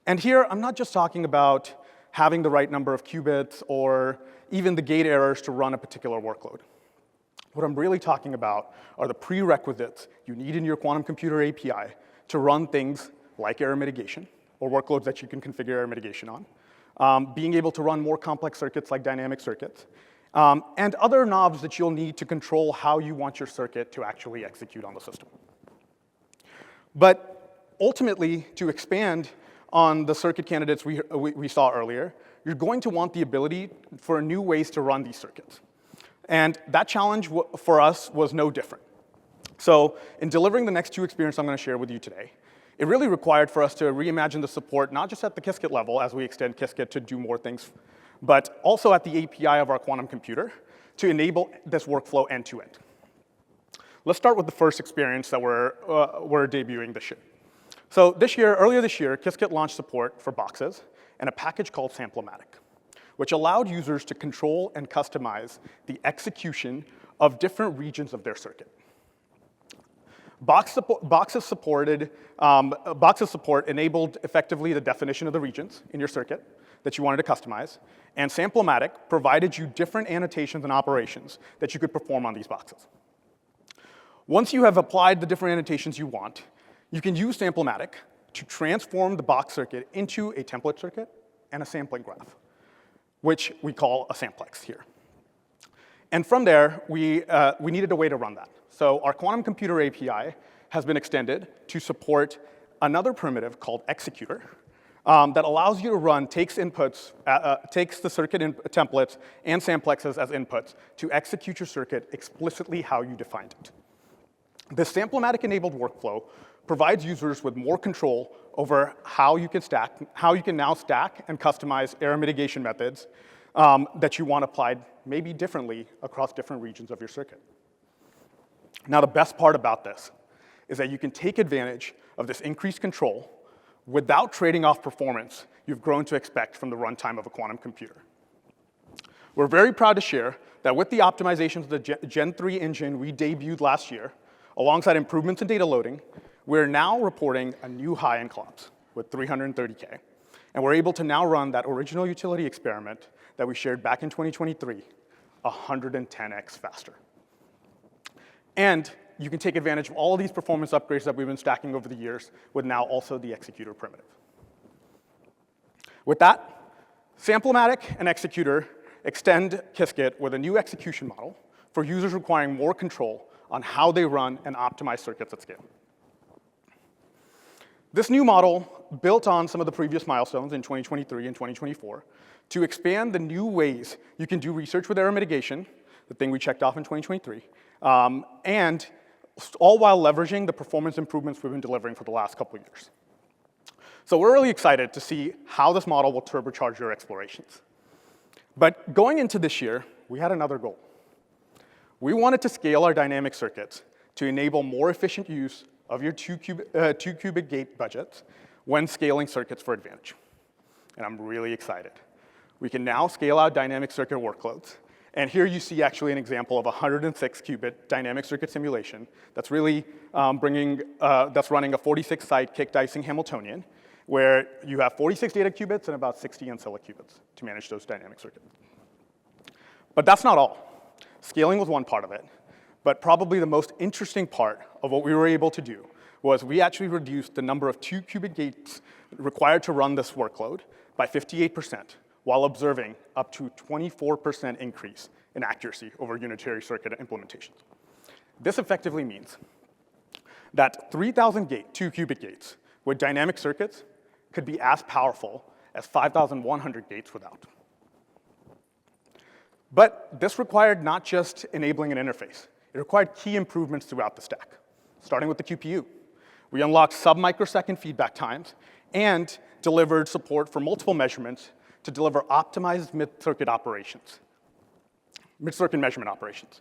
S5: And here, I'm not just talking about having the right number of qubits, or even the gate errors to run a particular workload. What I'm really talking about are the prerequisites you need in your quantum computer API to run things like error mitigation, or workloads that you can configure error mitigation on, being able to run more complex circuits like dynamic circuits, and other knobs that you'll need to control how you want your circuit to actually execute on the system. But ultimately, to expand on the circuit candidates we saw earlier, you're going to want the ability for new ways to run these circuits. And that challenge for us was no different. So in delivering the next two experiences I'm going to share with you today, it really required for us to reimagine the support, not just at the Qiskit level as we extend Qiskit to do more things, but also at the API of our quantum computer to enable this workflow end to end. Let's start with the first experience that we're debuting this year. So earlier this year, Qiskit launched support for boxes and a package called Samplomatic, which allowed users to control and customize the execution of different regions of their circuit. Boxes support enabled effectively the definition of the regions in your circuit that you wanted to customize, and Samplomatic provided you different annotations and operations that you could perform on these boxes. Once you have applied the different annotations you want, you can use Samplomatic to transform the box circuit into a template circuit and a sampling graph, which we call a samplex here. And from there, we needed a way to run that. So our quantum computer API has been extended to support another primitive called executor that allows you to run, takes the circuit templates and samplexes as inputs to execute your circuit explicitly how you defined it. This Samplomatic-enabled workflow provides users with more control over how you can now stack and customize error mitigation methods that you want applied maybe differently across different regions of your circuit. Now, the best part about this is that you can take advantage of this increased control without trading off performance you've grown to expect from the runtime of a quantum computer. We're very proud to share that with the optimizations of the Gen 3 engine we debuted last year, alongside improvements in data loading, we're now reporting a new high in clocks with 330K. And we're able to now run that original utility experiment that we shared back in 2023 110x faster. And you can take advantage of all of these performance upgrades that we've been stacking over the years with now also the executor primitive. With that, Samplomatic and executor extend Qiskit with a new execution model for users requiring more control on how they run and optimize circuits at scale. This new model built on some of the previous milestones in 2023 and 2024 to expand the new ways you can do research with error mitigation, the thing we checked off in 2023, and all while leveraging the performance improvements we've been delivering for the last couple of years. So we're really excited to see how this model will turbocharge your explorations. But going into this year, we had another goal. We wanted to scale our dynamic circuits to enable more efficient use of your two-qubit gate budgets when scaling circuits for advantage. And I'm really excited. We can now scale out dynamic circuit workloads. And here you see actually an example of a 106-qubit dynamic circuit simulation that's really running a 46-site kick dicing Hamiltonian, where you have 46 data qubits and about 60 ancilla qubits to manage those dynamic circuits. But that's not all. Scaling was one part of it, but probably the most interesting part of what we were able to do was we actually reduced the number of two-qubit gates required to run this workload by 58%, while observing up to 24% increase in accuracy over unitary circuit implementations. This effectively means that 3,000 two-qubit gates with dynamic circuits could be as powerful as 5,100 gates without. But this required not just enabling an interface. It required key improvements throughout the stack, starting with the QPU. We unlocked sub-microsecond feedback times and delivered support for multiple measurements to deliver optimized mid-circuit measurement operations.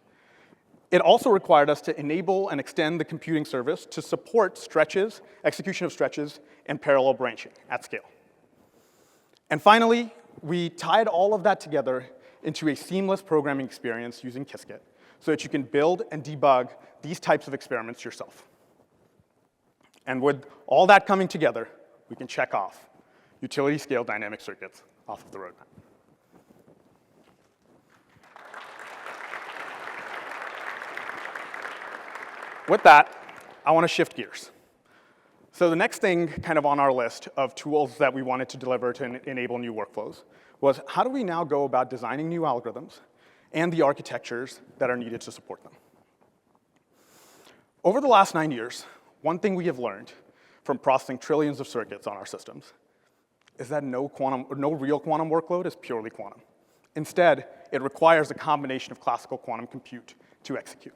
S5: It also required us to enable and extend the computing service to support stretches, execution of stretches, and parallel branching at scale. And finally, we tied all of that together into a seamless programming experience using Qiskit so that you can build and debug these types of experiments yourself. And with all that coming together, we can check off utility-scale dynamic circuits off of the roadmap. With that, I want to shift gears. So the next thing kind of on our list of tools that we wanted to deliver to enable new workflows was how do we now go about designing new algorithms and the architectures that are needed to support them. Over the last 9 years, one thing we have learned from processing trillions of circuits on our systems is that no real quantum workload is purely quantum. Instead, it requires a combination of classical quantum compute to execute.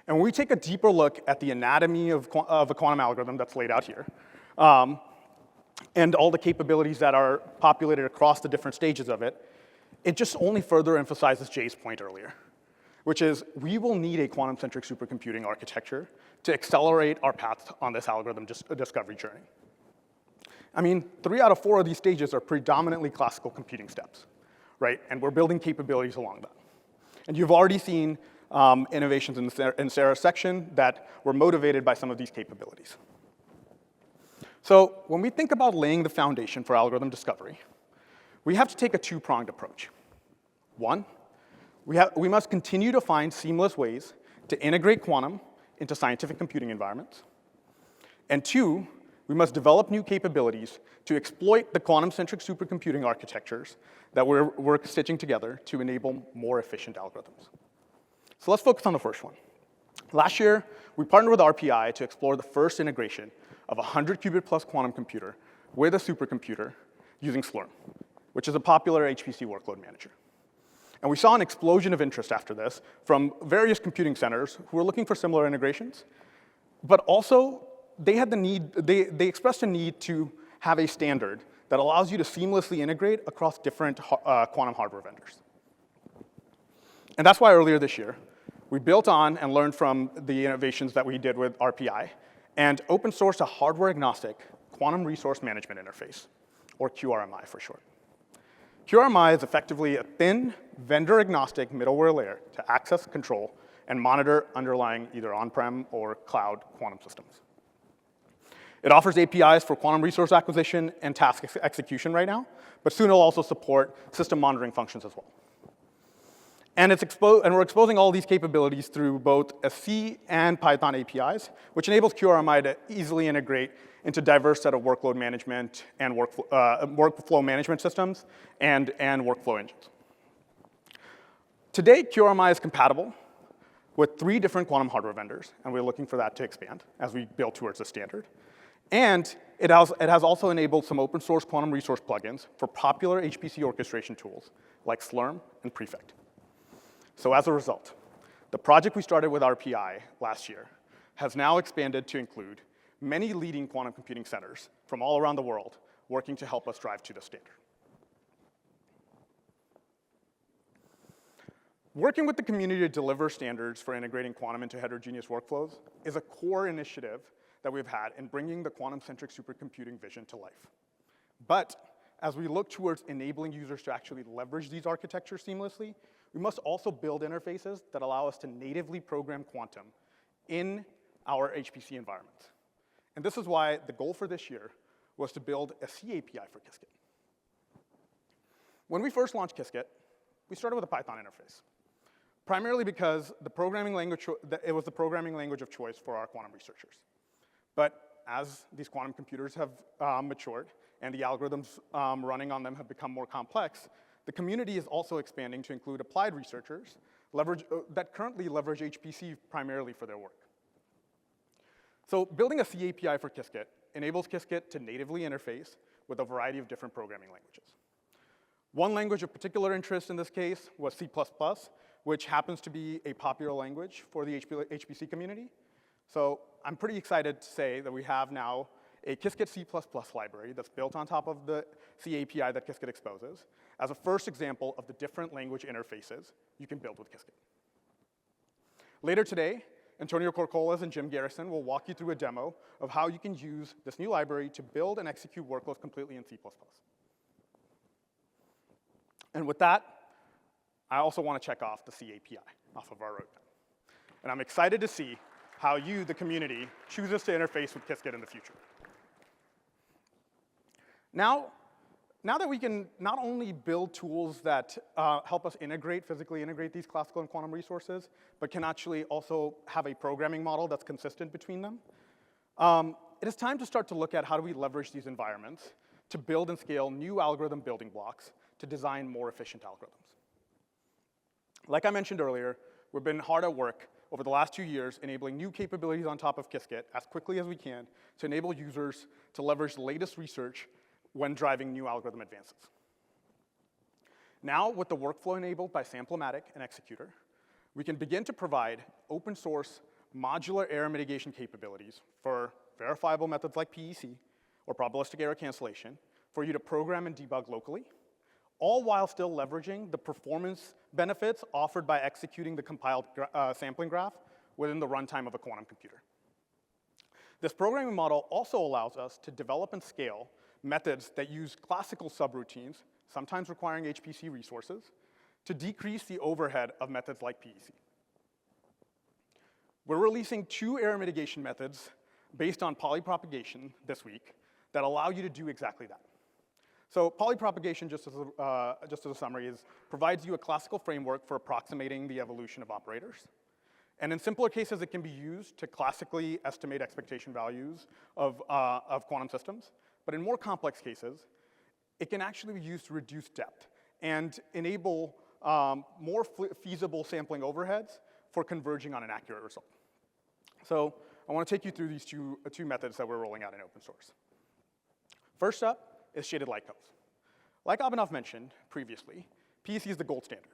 S5: And when we take a deeper look at the anatomy of a quantum algorithm that's laid out here, and all the capabilities that are populated across the different stages of it, it just only further emphasizes Jay's point earlier, which is we will need a quantum-centric supercomputing architecture to accelerate our path on this algorithm discovery journey. I mean, 3 out of 4 of these stages are predominantly classical computing steps, right? And we're building capabilities along that. And you've already seen innovations in Sarah's section that were motivated by some of these capabilities. So when we think about laying the foundation for algorithm discovery, we have to take a two-pronged approach. One, we must continue to find seamless ways to integrate quantum into scientific computing environments. And two, we must develop new capabilities to exploit the quantum-centric supercomputing architectures that we're stitching together to enable more efficient algorithms. So let's focus on the first one. Last year, we partnered with RPI to explore the first integration of a 100-qubit plus quantum computer with a supercomputer using Slurm, which is a popular HPC workload manager. And we saw an explosion of interest after this from various computing centers who were looking for similar integrations, but also they expressed a need to have a standard that allows you to seamlessly integrate across different quantum hardware vendors. And that's why earlier this year, we built on and learned from the innovations that we did with RPI and open sourced a hardware-agnostic quantum resource management interface, or QRMI for short. QRMI is effectively a thin, vendor-agnostic middleware layer to access, control, and monitor underlying either on-prem or cloud quantum systems. It offers APIs for quantum resource acquisition and task execution right now, but soon it'll also support system monitoring functions as well. And we're exposing all these capabilities through both a C and Python APIs, which enables QRMI to easily integrate into a diverse set of workload management and workflow management systems and workflow engines. Today, QRMI is compatible with 3 different quantum hardware vendors, and we're looking for that to expand as we build towards the standard. And it has also enabled some open source quantum resource plugins for popular HPC orchestration tools like Slurm and Prefect. So as a result, the project we started with RPI last year has now expanded to include many leading quantum computing centers from all around the world working to help us drive to the standard. Working with the community to deliver standards for integrating quantum into heterogeneous workflows is a core initiative that we've had in bringing the quantum-centric supercomputing vision to life. But as we look towards enabling users to actually leverage these architectures seamlessly, we must also build interfaces that allow us to natively program quantum in our HPC environments. And this is why the goal for this year was to build a C API for Qiskit. When we first launched Qiskit, we started with a Python interface, primarily because it was the programming language of choice for our quantum researchers. But as these quantum computers have matured and the algorithms running on them have become more complex, the community is also expanding to include applied researchers that currently leverage HPC primarily for their work. So building a C API for Qiskit enables Qiskit to natively interface with a variety of different programming languages. One language of particular interest in this case was C++, which happens to be a popular language for the HPC community. So I'm pretty excited to say that we have now a Qiskit C++ library that's built on top of the C API that Qiskit exposes as a first example of the different language interfaces you can build with Qiskit. Later today, Antonio Corcolas and Jim Garrison will walk you through a demo of how you can use this new library to build and execute workloads completely in C++. And with that, I also want to check off the C API off of our roadmap. And I'm excited to see how you, the community, chooses to interface with Qiskit in the future. Now now that we can not only build tools that help us physically integrate these classical and quantum resources, but can actually also have a programming model that's consistent between them, it is time to start to look at how do we leverage these environments to build and scale new algorithm building blocks to design more efficient algorithms. Like I mentioned earlier, we've been hard at work over the last 2 years enabling new capabilities on top of Qiskit as quickly as we can to enable users to leverage the latest research when driving new algorithm advances. Now, with the workflow enabled by Samplematic and Executor, we can begin to provide open source modular error mitigation capabilities for verifiable methods like PEC or probabilistic error cancellation for you to program and debug locally, all while still leveraging the performance benefits offered by executing the compiled sampling graph within the runtime of a quantum computer. This programming model also allows us to develop and scale methods that use classical subroutines, sometimes requiring HPC resources, to decrease the overhead of methods like PEC. We're releasing 2 error mitigation methods based on polypropagation this week that allow you to do exactly that. So polypropagation, just as a summary, provides you a classical framework for approximating the evolution of operators. And in simpler cases, it can be used to classically estimate expectation values of quantum systems. But in more complex cases, it can actually be used to reduce depth and enable more feasible sampling overheads for converging on an accurate result. So I want to take you through these two methods that we're rolling out in open source. First up is shaded light cones. Like Abhinav mentioned previously, PEC is the gold standard.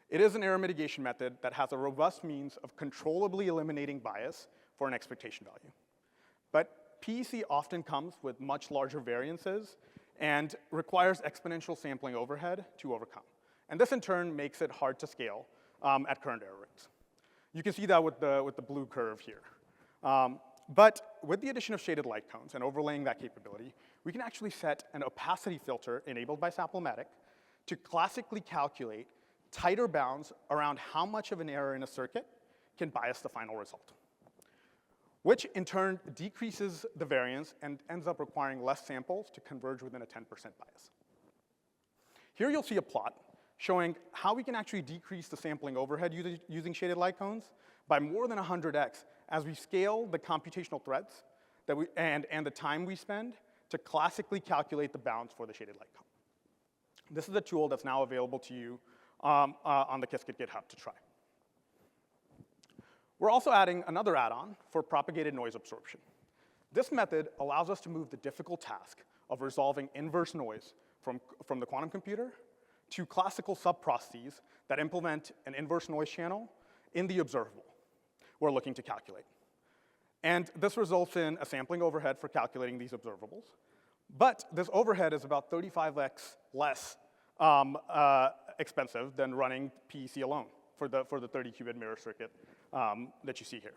S5: It is an error mitigation method that has a robust means of controllably eliminating bias for an expectation value. But PEC often comes with much larger variances and requires exponential sampling overhead to overcome. And this in turn makes it hard to scale at current error rates. You can see that with the blue curve here. But with the addition of shaded light cones and overlaying that capability, we can actually set an opacity filter enabled by Samplematic to classically calculate tighter bounds around how much of an error in a circuit can bias the final result, which in turn decreases the variance and ends up requiring less samples to converge within a 10% bias. Here you'll see a plot showing how we can actually decrease the sampling overhead using shaded light cones by more than 100x as we scale the computational threads and the time we spend to classically calculate the bounds for the shaded light cone. This is a tool that's now available to you on the Qiskit GitHub to try. We're also adding another add-on for propagated noise absorption. This method allows us to move the difficult task of resolving inverse noise from the quantum computer to classical subprocesses that implement an inverse noise channel in the observable we're looking to calculate. And this results in a sampling overhead for calculating these observables. But this overhead is about 35x less expensive than running PEC alone for the 30-qubit mirror circuit that you see here.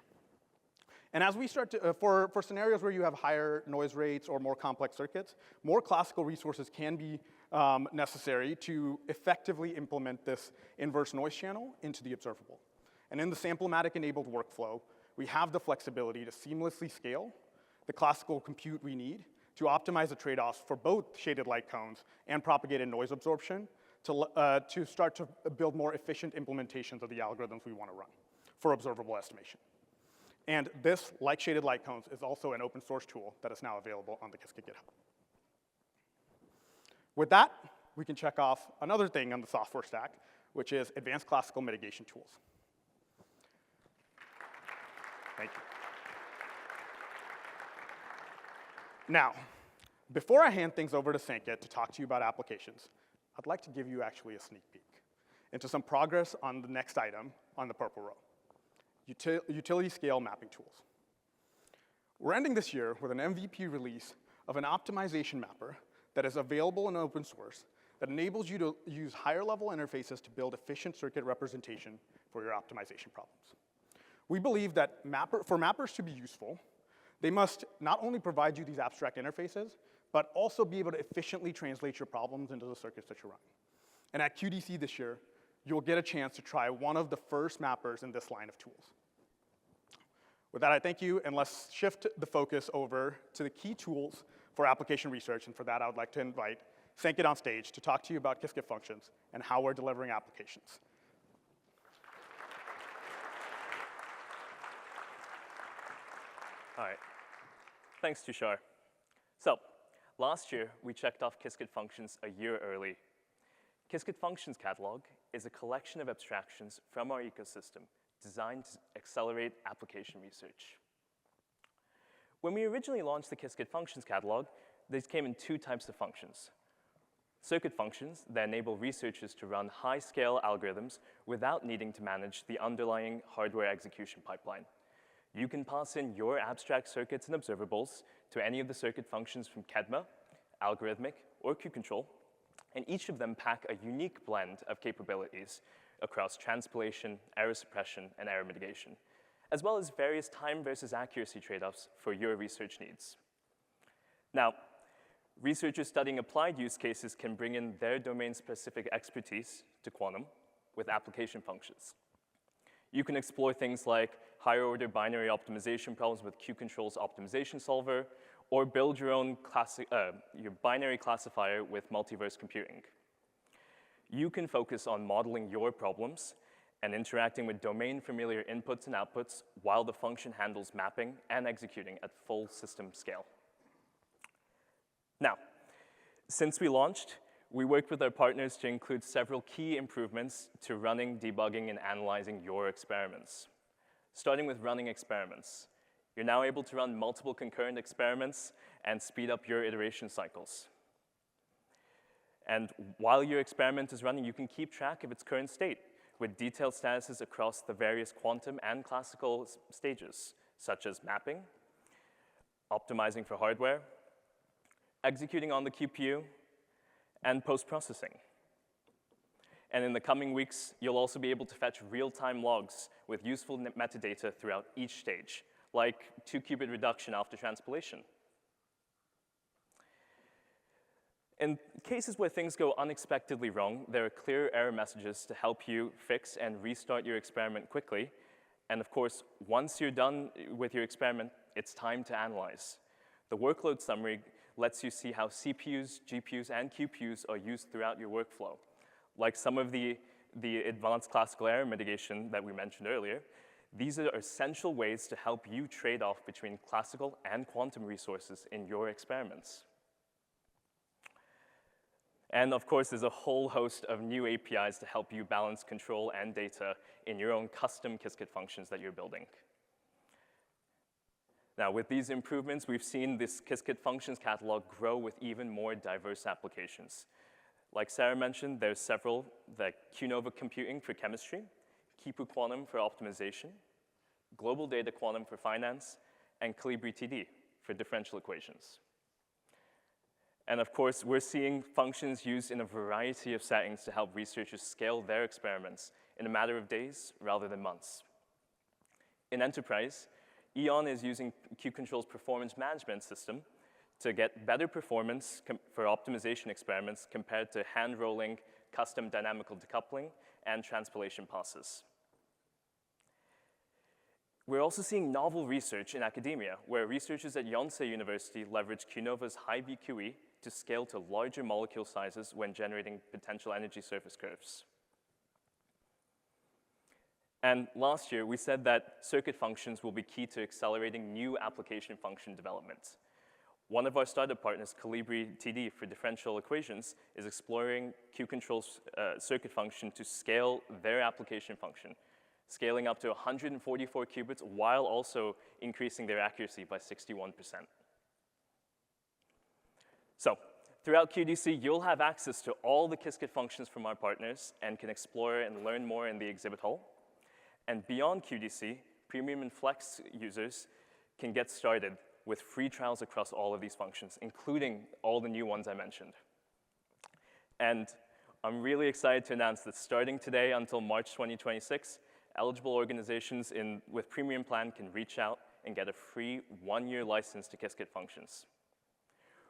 S5: And as we start to, for scenarios where you have higher noise rates or more complex circuits, more classical resources can be necessary to effectively implement this inverse noise channel into the observable. And in the Samplematic-enabled workflow, we have the flexibility to seamlessly scale the classical compute we need to optimize the trade-offs for both shaded light cones and propagated noise absorption to start to build more efficient implementations of the algorithms we want to run for observable estimation. And this, like shaded light cones, is also an open source tool that is now available on the Qiskit GitHub. With that, we can check off another thing on the software stack, which is advanced classical mitigation tools. Thank you. Now, before I hand things over to Sanket to talk to you about applications, I'd like to give you actually a sneak peek into some progress on the next item on the purple row, utility scale mapping tools. We're ending this year with an MVP release of an optimization mapper that is available in open source that enables you to use higher level interfaces to build efficient circuit representation for your optimization problems. We believe that for mappers to be useful, they must not only provide you these abstract interfaces, but also be able to efficiently translate your problems into the circuits that you're running. And at QDC this year, you'll get a chance to try one of the first mappers in this line of tools. With that, I thank you, and let's shift the focus over to the key tools for application research. And for that, I would like to invite Sankit on stage to talk to you about Qiskit functions and how we're delivering applications.
S6: All right. Thanks, Tushar. So last year, we checked off Qiskit functions a year early. Qiskit Functions Catalog is a collection of abstractions from our ecosystem designed to accelerate application research. When we originally launched the Qiskit Functions Catalog, these came in two types of functions. Circuit functions that enable researchers to run high-scale algorithms without needing to manage the underlying hardware execution pipeline. You can pass in your abstract circuits and observables to any of the circuit functions from Kedma, Algorithmic, or Qcontrol, and each of them pack a unique blend of capabilities across transpilation, error suppression, and error mitigation, as well as various time versus accuracy trade-offs for your research needs. Now, researchers studying applied use cases can bring in their domain-specific expertise to Quantum with application functions. You can explore things like higher-order binary optimization problems with Qcontrol's optimization solver, or build your own your binary classifier with multiverse computing. You can focus on modeling your problems and interacting with domain-familiar inputs and outputs while the function handles mapping and executing at full system scale. Now, since we launched, we worked with our partners to include several key improvements to running, debugging, and analyzing your experiments. Starting with running experiments. You're now able to run multiple concurrent experiments and speed up your iteration cycles. And while your experiment is running, you can keep track of its current state with detailed statuses across the various quantum and classical stages, such as mapping, optimizing for hardware, executing on the QPU, and post-processing. And in the coming weeks, you'll also be able to fetch real-time logs with useful metadata throughout each stage, like 2-qubit reduction after transpilation. In cases where things go unexpectedly wrong, there are clear error messages to help you fix and restart your experiment quickly. And of course, once you're done with your experiment, it's time to analyze. The workload summary lets you see how CPUs, GPUs, and QPUs are used throughout your workflow. Like some of the advanced classical error mitigation that we mentioned earlier, these are essential ways to help you trade off between classical and quantum resources in your experiments. And of course, there's a whole host of new APIs to help you balance control and data in your own custom Qiskit functions that you're building. Now, with these improvements, we've seen this Qiskit functions catalog grow with even more diverse applications. Like Sarah mentioned, there's several, like QNOVA computing for chemistry, Qipu Quantum for optimization, Global Data Quantum for finance, and Calibri TD for differential equations. And of course, we're seeing functions used in a variety of settings to help researchers scale their experiments in a matter of days rather than months. In enterprise, Eon is using Qcontrol's performance management system to get better performance for optimization experiments compared to hand-rolling custom dynamical decoupling and transpilation passes. We're also seeing novel research in academia, where researchers at Yonsei University leverage QNOVA's high VQE to scale to larger molecule sizes when generating potential energy surface curves. And last year, we said that circuit functions will be key to accelerating new application function development. One of our startup partners, Calibri TD for differential equations, is exploring Qcontrol's circuit function to scale their application function, scaling up to 144 qubits while also increasing their accuracy by 61%. So throughout QDC, you'll have access to all the Qiskit functions from our partners and can explore and learn more in the exhibit hall. And beyond QDC, Premium and Flex users can get started with free trials across all of these functions, including all the new ones I mentioned. And I'm really excited to announce that starting today until March 2026, eligible organizations with Premium Plan can reach out and get a free 1-year license to Qiskit functions.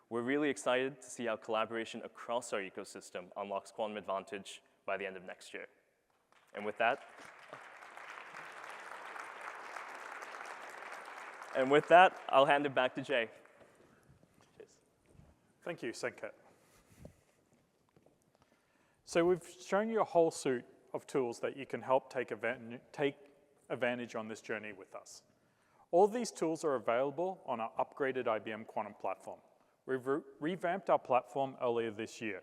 S6: We're really excited to see how collaboration across our ecosystem unlocks quantum advantage by the end of next year. And with that, I'll hand it back to Jay. Cheers.
S1: Thank you, Sankit. So we've shown you a whole suite of tools that you can help take advantage on this journey with us. All these tools are available on our upgraded IBM Quantum platform. We've revamped our platform earlier this year.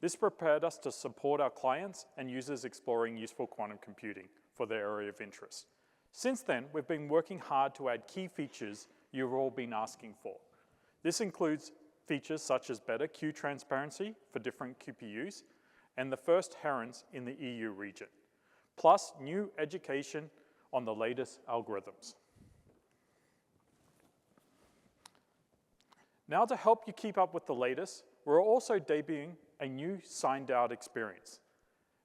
S1: This prepared us to support our clients and users exploring useful quantum computing for their area of interest. Since then, we've been working hard to add key features you've all been asking for. This includes features such as better queue transparency for different QPUs and the first herons in the EU region, plus new education on the latest algorithms. Now, to help you keep up with the latest, we're also debuting a new signed out experience.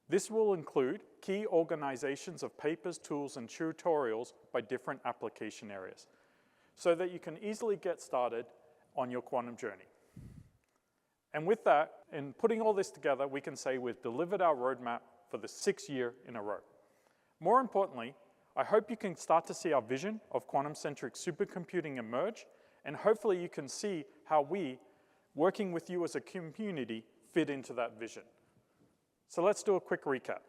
S1: This will include key organizations of papers, tools, and tutorials by different application areas, so that you can easily get started on your quantum journey. And with that, in putting all this together, we can say we've delivered our roadmap for the 6th year in a row. More importantly, I hope you can start to see our vision of quantum-centric supercomputing emerge, and hopefully you can see how we, working with you as a community, fit into that vision. So let's do a quick recap.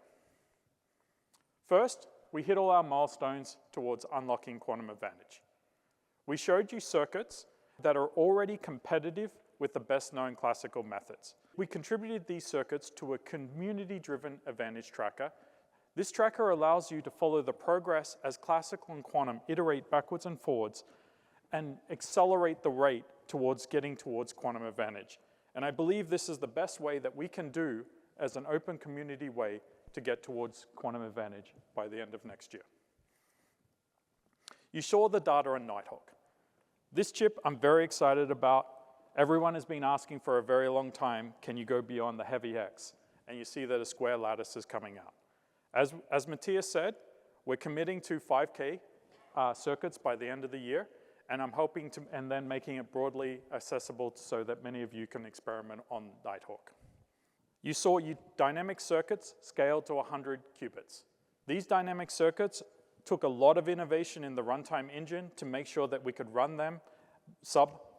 S1: First, we hit all our milestones towards unlocking quantum advantage. We showed you circuits that are already competitive with the best known classical methods. We contributed these circuits to a community-driven advantage tracker. This tracker allows you to follow the progress as classical and quantum iterate backwards and forwards and accelerate the rate towards getting towards quantum advantage. And I believe this is the best way that we can do as an open community way to get towards quantum advantage by the end of next year. You saw the data on Nighthawk. This chip I'm very excited about. Everyone has been asking for a very long time, can you go beyond the heavy X? And you see that a square lattice is coming out. As Matthias said, we're committing to 5K circuits by the end of the year, and I'm hoping to, and then making it broadly accessible so that many of you can experiment on Nighthawk. You saw dynamic circuits scaled to 100 qubits. These dynamic circuits took a lot of innovation in the runtime engine to make sure that we could run them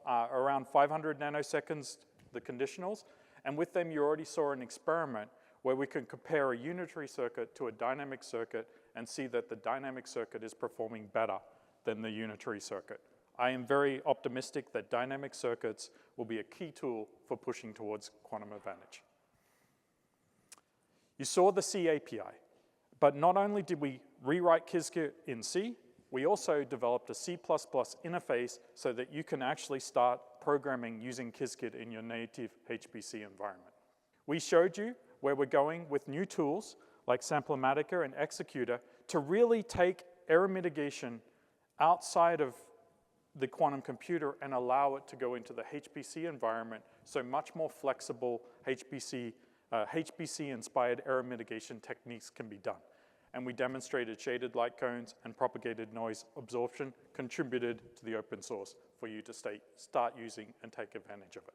S1: around 500 nanoseconds, the conditionals, and with them you already saw an experiment where we can compare a unitary circuit to a dynamic circuit and see that the dynamic circuit is performing better than the unitary circuit. I am very optimistic that dynamic circuits will be a key tool for pushing towards quantum advantage. You saw the C API, but not only did we rewrite Qiskit in C, we also developed a C++ interface so that you can actually start programming using Qiskit in your native HPC environment. We showed you where we're going with new tools like Samplematica and Executor to really take error mitigation outside of the quantum computer and allow it to go into the HPC environment, so much more flexible HPC-inspired error mitigation techniques can be done. And we demonstrated shaded light cones and propagated noise absorption contributed to the open source for you to start using and take advantage of it.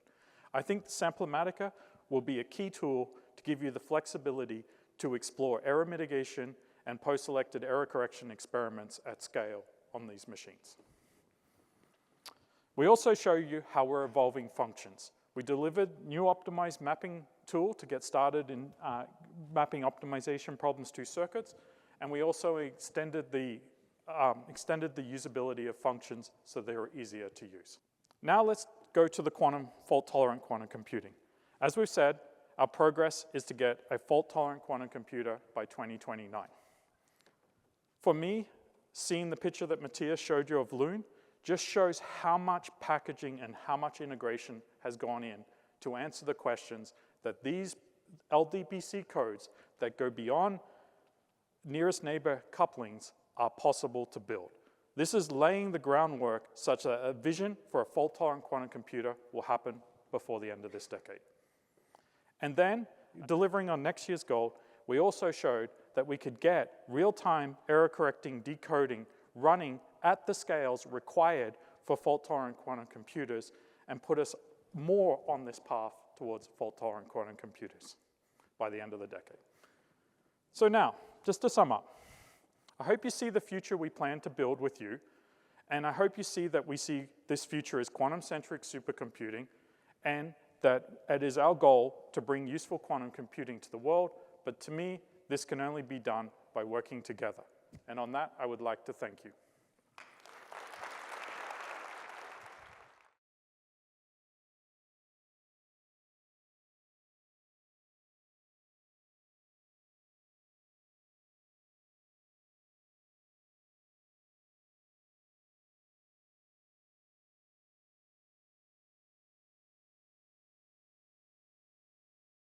S1: I think Samplematica will be a key tool to give you the flexibility to explore error mitigation and post-selected error correction experiments at scale on these machines. We also show you how we're evolving functions. We delivered new optimized mapping tool to get started in mapping optimization problems to circuits, and we also extended the usability of functions so they're easier to use. Now let's go to the fault-tolerant quantum computing. As we've said, our progress is to get a fault-tolerant quantum computer by 2029. For me, seeing the picture that Matthias showed you of Loon just shows how much packaging and how much integration has gone in to answer the questions that these LDPC codes that go beyond nearest neighbor couplings are possible to build. This is laying the groundwork such that a vision for a fault-tolerant quantum computer will happen before the end of this decade. And then, delivering on next year's goal, we also showed that we could get real-time error-correcting decoding running at the scales required for fault-tolerant quantum computers and put us more on this path towards fault-tolerant quantum computers by the end of the decade. So now, just to sum up, I hope you see the future we plan to build with you, and I hope you see that we see this future as quantum-centric supercomputing and that it is our goal to bring useful quantum computing to the world, but to me, this can only be done by working together. And on that, I would like to thank you.